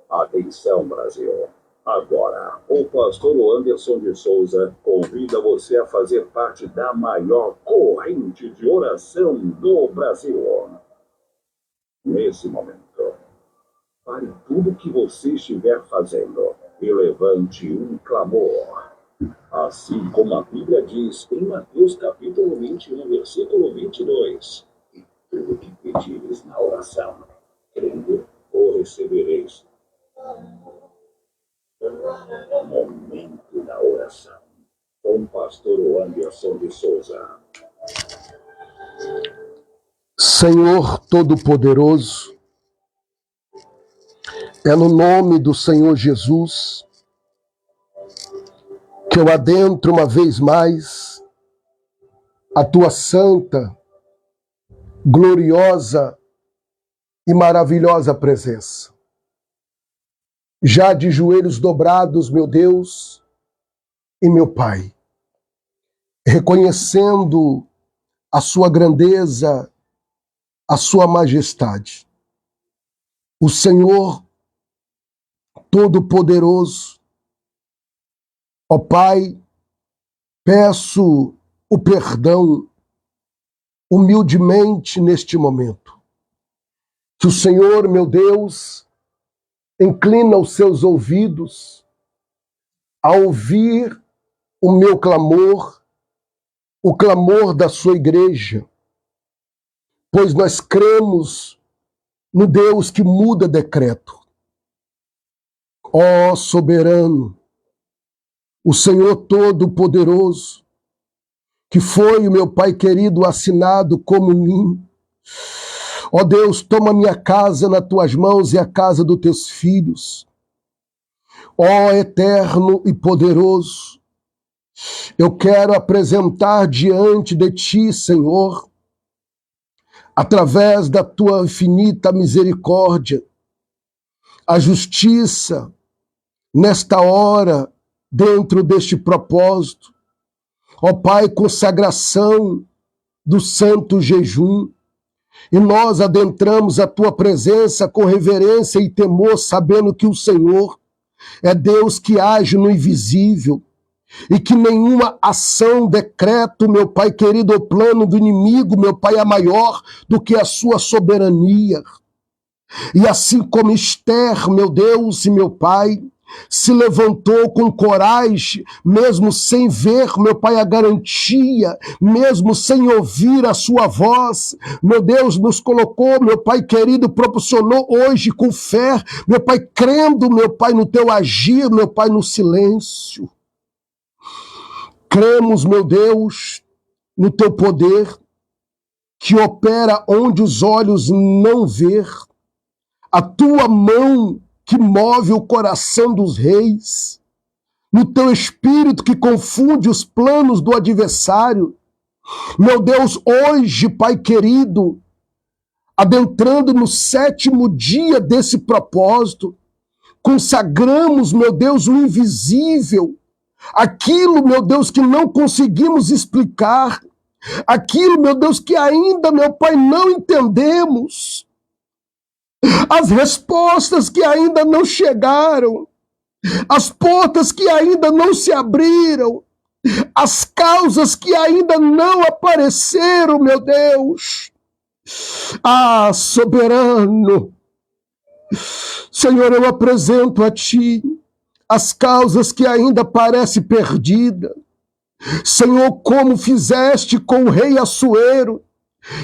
C: Atenção, Brasil. Agora, o pastor Anderson de Souza convida você a fazer parte da maior corrente de oração do Brasil. Nesse momento, pare tudo o que você estiver fazendo e levante um clamor. Assim como a Bíblia diz em Mateus capítulo 21, versículo 22. E tudo que pedires na oração, crendo, o recebereis. Momento da oração, com o pastor Anderson de Souza.
B: Senhor Todo-Poderoso, é no nome do Senhor Jesus que eu adentro uma vez mais a tua santa, gloriosa e maravilhosa presença. Já de joelhos dobrados, meu Deus e meu Pai, reconhecendo a sua grandeza, a sua majestade. O Senhor Todo-Poderoso, ó Pai, peço o perdão humildemente neste momento. Que o Senhor, meu Deus, inclina os seus ouvidos a ouvir o meu clamor, o clamor da sua igreja, pois nós cremos no Deus que muda decreto. Ó soberano, o Senhor Todo-Poderoso, que foi o meu Pai querido assinado como mim. Ó Deus, toma minha casa nas tuas mãos e a casa dos teus filhos. Ó eterno e poderoso, eu quero apresentar diante de ti, Senhor, através da tua infinita misericórdia, a justiça nesta hora, dentro deste propósito. Ó Pai, consagração do santo jejum, e nós adentramos a tua presença com reverência e temor, sabendo que o Senhor é Deus que age no invisível, e que nenhuma ação, decreto, meu Pai querido, ou plano do inimigo, meu Pai, é maior do que a sua soberania. E assim como Esther, meu Deus e meu Pai, se levantou com coragem, mesmo sem ver, meu Pai, a garantia, mesmo sem ouvir a sua voz, meu Deus, nos colocou, meu Pai querido, proporcionou hoje com fé, meu Pai, crendo, meu Pai, no teu agir, meu Pai, no silêncio. Cremos, meu Deus, no teu poder, que opera onde os olhos não vê, a tua mão que move o coração dos reis, no teu espírito que confunde os planos do adversário. Meu Deus, hoje, Pai querido, adentrando no 7º dia desse propósito, consagramos, meu Deus, o invisível, aquilo, meu Deus, que não conseguimos explicar, aquilo, meu Deus, que ainda, meu Pai, não entendemos, as respostas que ainda não chegaram, as portas que ainda não se abriram, as causas que ainda não apareceram, meu Deus. Ah, soberano, Senhor, eu apresento a Ti as causas que ainda parecem perdidas. Senhor, como fizeste com o rei Assuero,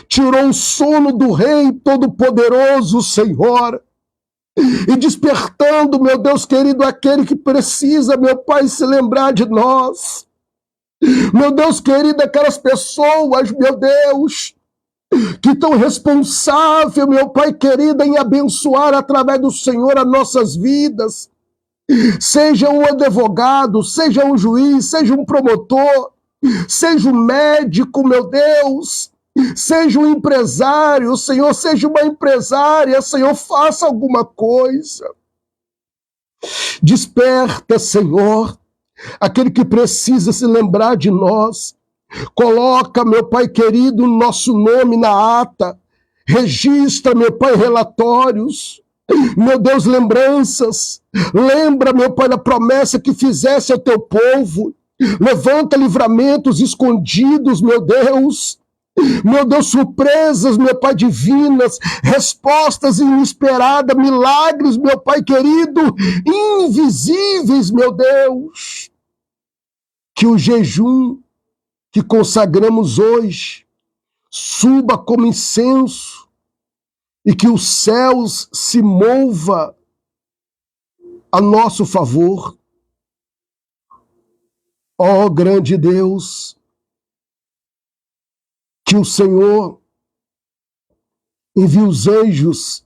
B: tirou o sono do rei todo-poderoso, Senhor, e despertando, meu Deus querido, aquele que precisa, meu Pai, se lembrar de nós. Meu Deus querido, aquelas pessoas, meu Deus, que estão responsáveis, meu Pai querido, em abençoar através do Senhor as nossas vidas. Seja um advogado, seja um juiz, seja um promotor, seja um médico, meu Deus, seja um empresário, Senhor, seja uma empresária, Senhor, faça alguma coisa. Desperta, Senhor, aquele que precisa se lembrar de nós. Coloca, meu Pai querido, o nosso nome na ata. Registra, meu Pai, relatórios. Meu Deus, lembranças. Lembra, meu Pai, da promessa que fizesse ao teu povo. Levanta livramentos escondidos, meu Deus. Meu Deus, surpresas, meu Pai, divinas, respostas inesperadas, milagres, meu Pai querido, invisíveis, meu Deus. Que o jejum que consagramos hoje suba como incenso e que os céus se mova a nosso favor. Ó grande Deus, que o Senhor envie os anjos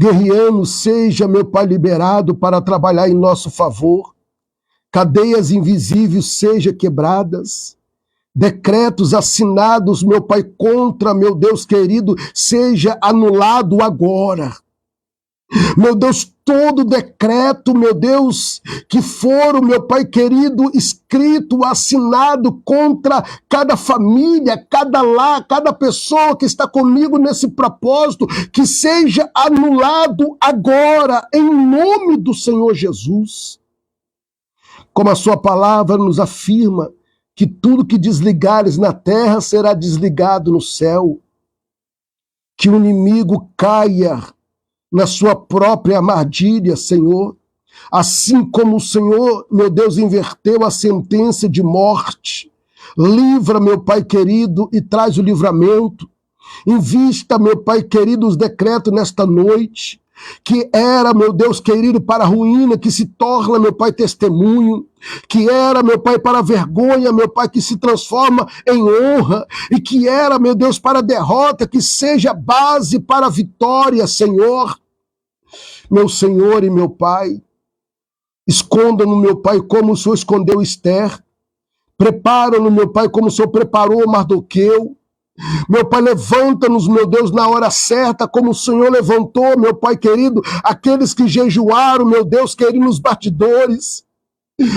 B: guerreanos, seja, meu Pai, liberado para trabalhar em nosso favor, cadeias invisíveis sejam quebradas, decretos assinados, meu Pai, contra, meu Deus querido, seja anulado agora. Meu Deus, todo decreto, meu Deus, que for, meu Pai querido, escrito, assinado contra cada família, cada lar, cada pessoa que está comigo nesse propósito, que seja anulado agora, em nome do Senhor Jesus. Como a sua palavra nos afirma, que tudo que desligares na terra será desligado no céu. Que o inimigo caia na sua própria armadilha, Senhor. Assim como o Senhor, meu Deus, inverteu a sentença de morte. Livra, meu Pai querido, e traz o livramento. Invista, meu Pai querido, os decretos nesta noite, que era, meu Deus querido, para a ruína, que se torna, meu Pai, testemunho, que era, meu Pai, para a vergonha, meu Pai, que se transforma em honra, e que era, meu Deus, para a derrota, que seja base para a vitória, Senhor. Meu Senhor e meu Pai, esconda-no, meu Pai, como o Senhor escondeu Esther, prepara-no, meu Pai, como o Senhor preparou Mardoqueu. Meu Pai, levanta-nos, meu Deus, na hora certa, como o Senhor levantou, meu Pai querido, aqueles que jejuaram, meu Deus querido, nos bastidores.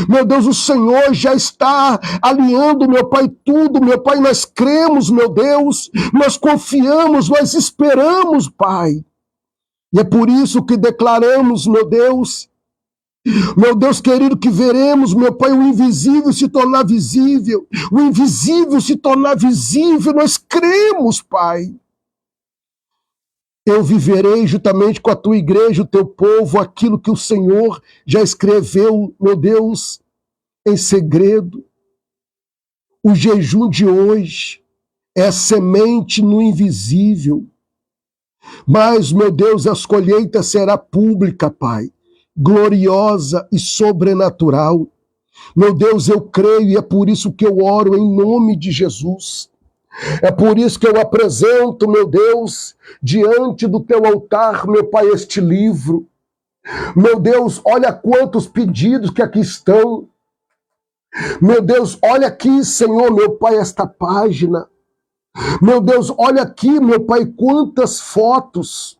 B: Meu Deus, o Senhor já está alinhando, meu Pai, tudo, meu Pai, nós cremos, meu Deus, nós confiamos, nós esperamos, Pai. E é por isso que declaramos, meu Deus querido, que veremos, meu Pai, o invisível se tornar visível, o invisível se tornar visível, nós cremos, Pai. Eu viverei juntamente com a tua igreja, o teu povo, aquilo que o Senhor já escreveu, meu Deus, em segredo. O jejum de hoje é semente no invisível. Mas, meu Deus, a colheita será pública, Pai, gloriosa e sobrenatural. Meu Deus, eu creio e é por isso que eu oro em nome de Jesus. É por isso que eu apresento, meu Deus, diante do teu altar, meu Pai, este livro. Meu Deus, olha quantos pedidos que aqui estão. Meu Deus, olha aqui, Senhor, meu Pai, esta página. Meu Deus, olha aqui, meu Pai, quantas fotos.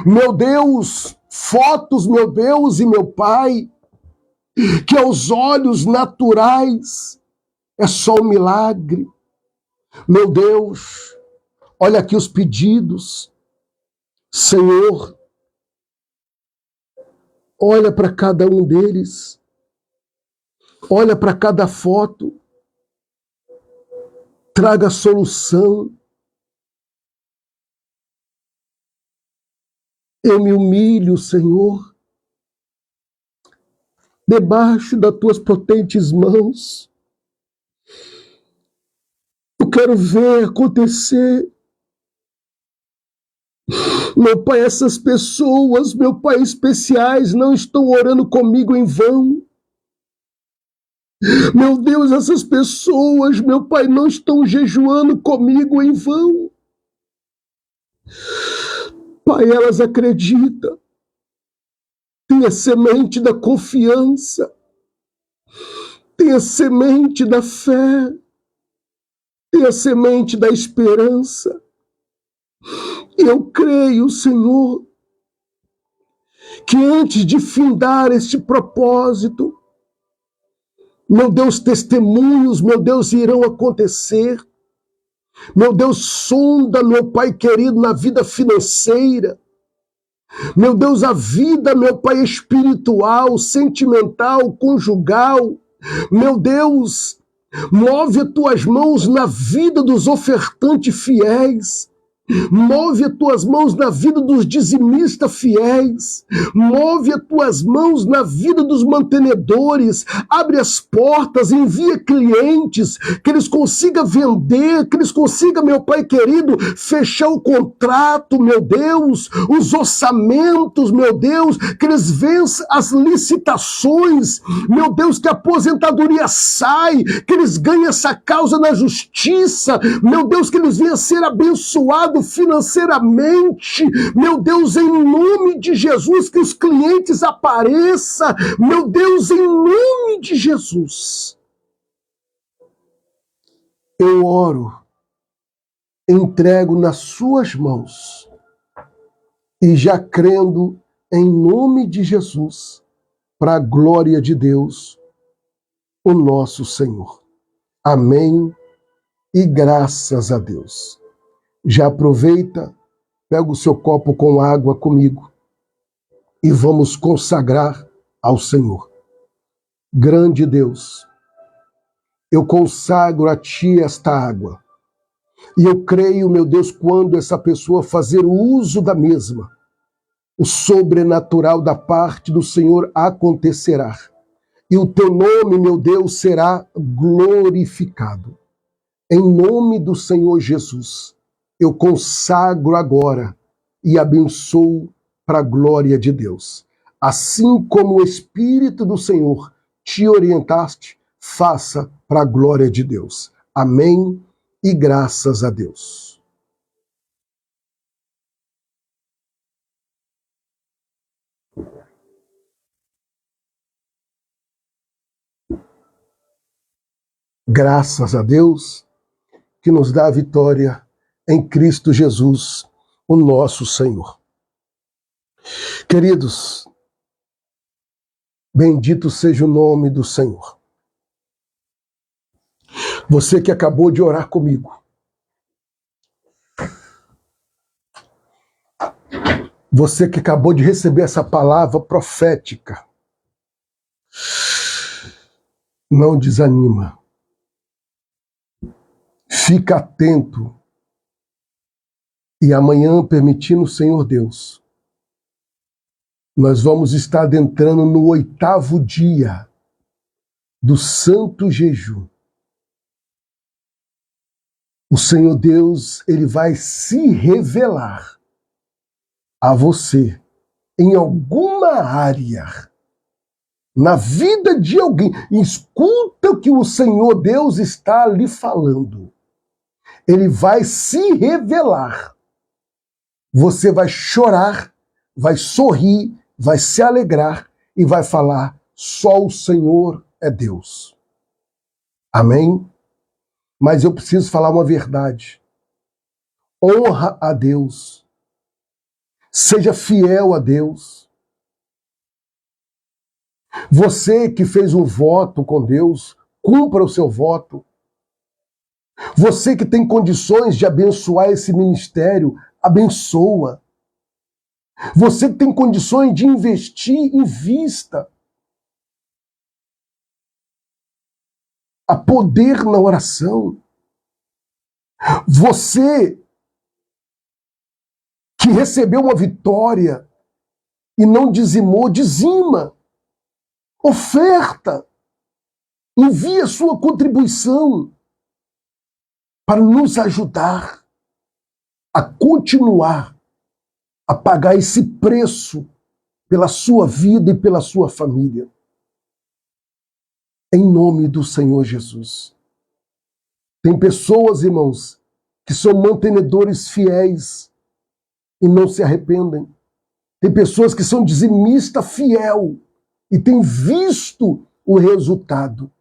B: Meu Deus, fotos, meu Deus e meu Pai, que aos olhos naturais é só um milagre. Meu Deus, olha aqui os pedidos. Senhor, olha para cada um deles. Olha para cada foto. Traga solução. Eu me humilho, Senhor, debaixo das tuas potentes mãos. Eu quero ver acontecer. Meu Pai, essas pessoas, meu Pai, especiais, não estão orando comigo em vão. Meu Deus, essas pessoas, meu Pai, não estão jejuando comigo em vão. Pai, elas acreditam. Tem a semente da confiança. Tem a semente da fé. Tem a semente da esperança. Eu creio, Senhor, que antes de findar este propósito, meu Deus, testemunhos, meu Deus, irão acontecer. Meu Deus, sonda, meu Pai querido, na vida financeira. Meu Deus, a vida, meu Pai, espiritual, sentimental, conjugal. Meu Deus, move as tuas mãos na vida dos ofertantes fiéis. Move as tuas mãos na vida dos dizimistas fiéis. Move as tuas mãos na vida dos mantenedores. Abre as portas, envia clientes, que eles consigam vender, que eles consigam, meu Pai querido, fechar o contrato, meu Deus, os orçamentos, meu Deus, que eles vençam as licitações, meu Deus, que a aposentadoria sai, que eles ganhem essa causa na justiça, meu Deus, que eles venham a ser abençoados financeiramente, meu Deus, em nome de Jesus, que os clientes apareçam, meu Deus, em nome de Jesus. Eu oro, entrego nas suas mãos e já crendo em nome de Jesus, para a glória de Deus, o nosso Senhor. Amém e graças a Deus. Já aproveita, pega o seu copo com água comigo e vamos consagrar ao Senhor. Grande Deus, eu consagro a Ti esta água. E eu creio, meu Deus, quando essa pessoa fazer uso da mesma, o sobrenatural da parte do Senhor acontecerá. E o Teu nome, meu Deus, será glorificado. Em nome do Senhor Jesus, eu consagro agora e abençoo para a glória de Deus. Assim como o Espírito do Senhor te orientaste, faça para a glória de Deus. Amém e graças a Deus. Graças a Deus que nos dá a vitória em Cristo Jesus, o nosso Senhor. Queridos, bendito seja o nome do Senhor. Você que acabou de orar comigo, você que acabou de receber essa palavra profética, não desanima. Fica atento. E amanhã, permitindo o Senhor Deus, nós vamos estar adentrando no 8º dia do Santo Jejum. O Senhor Deus, Ele vai se revelar a você em alguma área, na vida de alguém. Escuta o que o Senhor Deus está lhe falando. Ele vai se revelar. Você vai chorar, vai sorrir vai se alegrar e vai falar: só o Senhor é Deus. Amém? Mas eu preciso falar uma verdade. Honra a Deus. Seja fiel a Deus. Você que fez um voto com Deus, cumpra o seu voto. Você que tem condições de abençoar esse ministério, abençoa. Você que tem condições de investir, invista. Há poder na oração. Você que recebeu uma vitória e não dizimou, dizima. Oferta. Envie a sua contribuição para nos ajudar a continuar a pagar esse preço pela sua vida e pela sua família. Em nome do Senhor Jesus. Tem pessoas, irmãos, que são mantenedores fiéis e não se arrependem. Tem pessoas que são dizimista fiel e têm visto o resultado.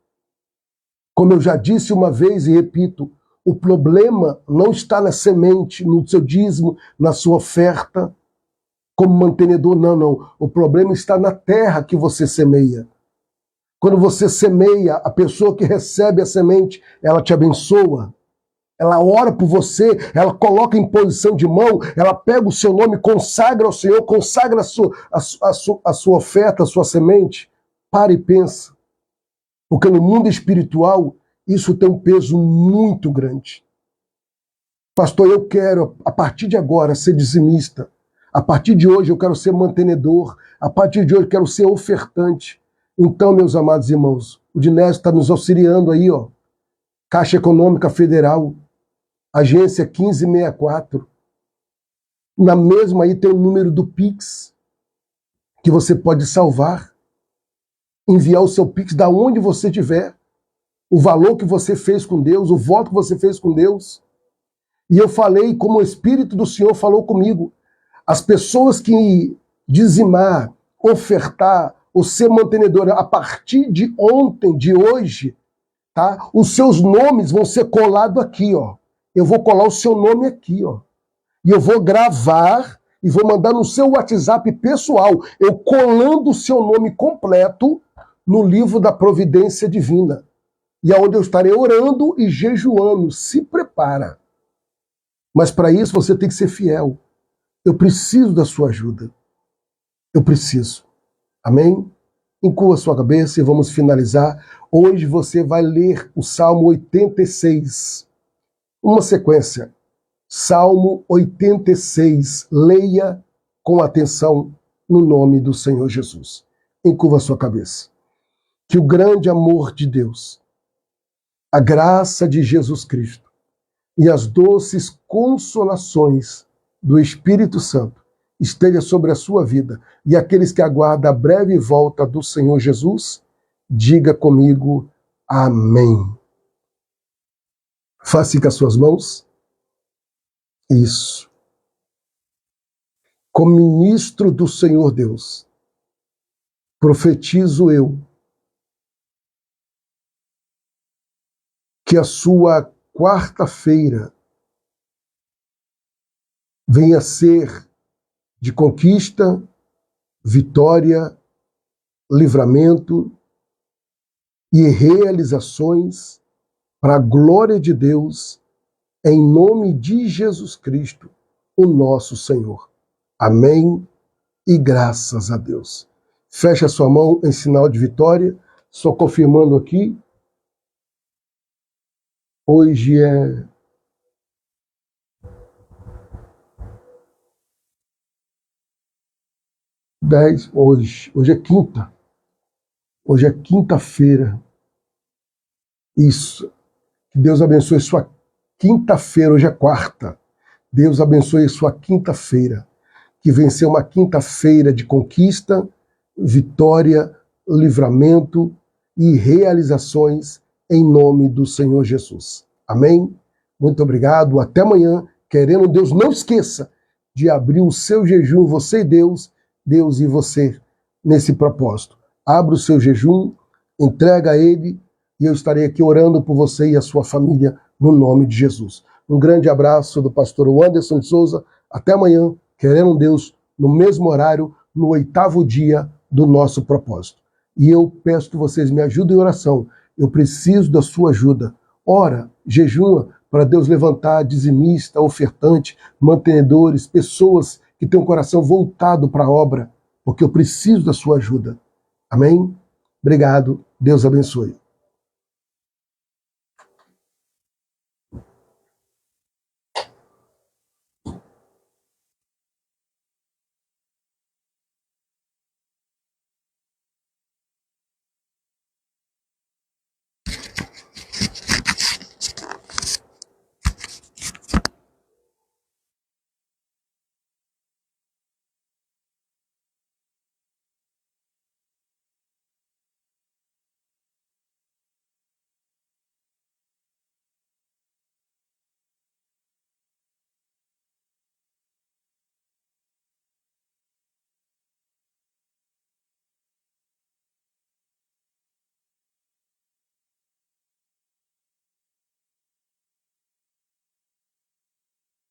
B: Como eu já disse uma vez e repito, o problema não está na semente, no seu dízimo, na sua oferta, como mantenedor, não. O problema está na terra que você semeia. Quando você semeia, a pessoa que recebe a semente, ela te abençoa. Ela ora por você, ela coloca em posição de mão, ela pega o seu nome, consagra ao Senhor, consagra a sua oferta, a sua semente. Para e pensa. Porque no mundo espiritual, isso tem um peso muito grande. Pastor, eu quero, a partir de agora, ser dizimista. A partir de hoje, eu quero ser mantenedor. A partir de hoje, eu quero ser ofertante. Então, meus amados irmãos, o Dinésio está nos auxiliando aí, ó. Caixa Econômica Federal, agência 1564. Na mesma aí tem o número do Pix, que você pode salvar, enviar o seu Pix da onde você estiver, o valor que você fez com Deus, o voto que você fez com Deus. E eu falei, como o Espírito do Senhor falou comigo, as pessoas que dizimar, ofertar, ou ser mantenedora, a partir de ontem, de hoje, tá? Os seus nomes vão ser colados aqui, ó. Eu vou colar o seu nome aqui, ó. E eu vou gravar e vou mandar no seu WhatsApp pessoal, eu colando o seu nome completo no livro da providência divina. E é onde eu estarei orando e jejuando. Se prepara. Mas para isso você tem que ser fiel. Eu preciso da sua ajuda. Eu preciso. Amém? Incua a sua cabeça e vamos finalizar. Hoje você vai ler o Salmo 86. Uma sequência. Salmo 86. Leia com atenção no nome do Senhor Jesus. Incua a sua cabeça. Que o grande amor de Deus, a graça de Jesus Cristo e as doces consolações do Espírito Santo esteja sobre a sua vida. E aqueles que aguardam a breve volta do Senhor Jesus, diga comigo, amém. Faça com as suas mãos. Isso. Como ministro do Senhor Deus, profetizo eu que a sua quarta-feira venha a ser de conquista, vitória, livramento e realizações para a glória de Deus, em nome de Jesus Cristo, o nosso Senhor. Amém e graças a Deus. Feche a sua mão em sinal de vitória, só confirmando aqui. Hoje é hoje é quinta. Hoje é quinta-feira. Isso. Que Deus abençoe sua quinta-feira. Hoje é quarta. Deus abençoe sua quinta-feira. Que venha ser uma quinta-feira de conquista, vitória, livramento e realizações em nome do Senhor Jesus. Amém? Muito obrigado. Até amanhã. Querendo Deus, não esqueça de abrir o seu jejum, você e Deus, Deus e você nesse propósito. Abra o seu jejum, entrega a Ele, e eu estarei aqui orando por você e a sua família, no nome de Jesus. Um grande abraço do pastor Anderson de Souza. Até amanhã, querendo Deus, no mesmo horário, no 8º dia do nosso propósito. E eu peço que vocês me ajudem em oração. Eu preciso da sua ajuda. Ora, jejua, para Deus levantar dizimista, ofertante, mantenedores, pessoas que têm um coração voltado para a obra, porque eu preciso da sua ajuda. Amém? Obrigado. Deus abençoe.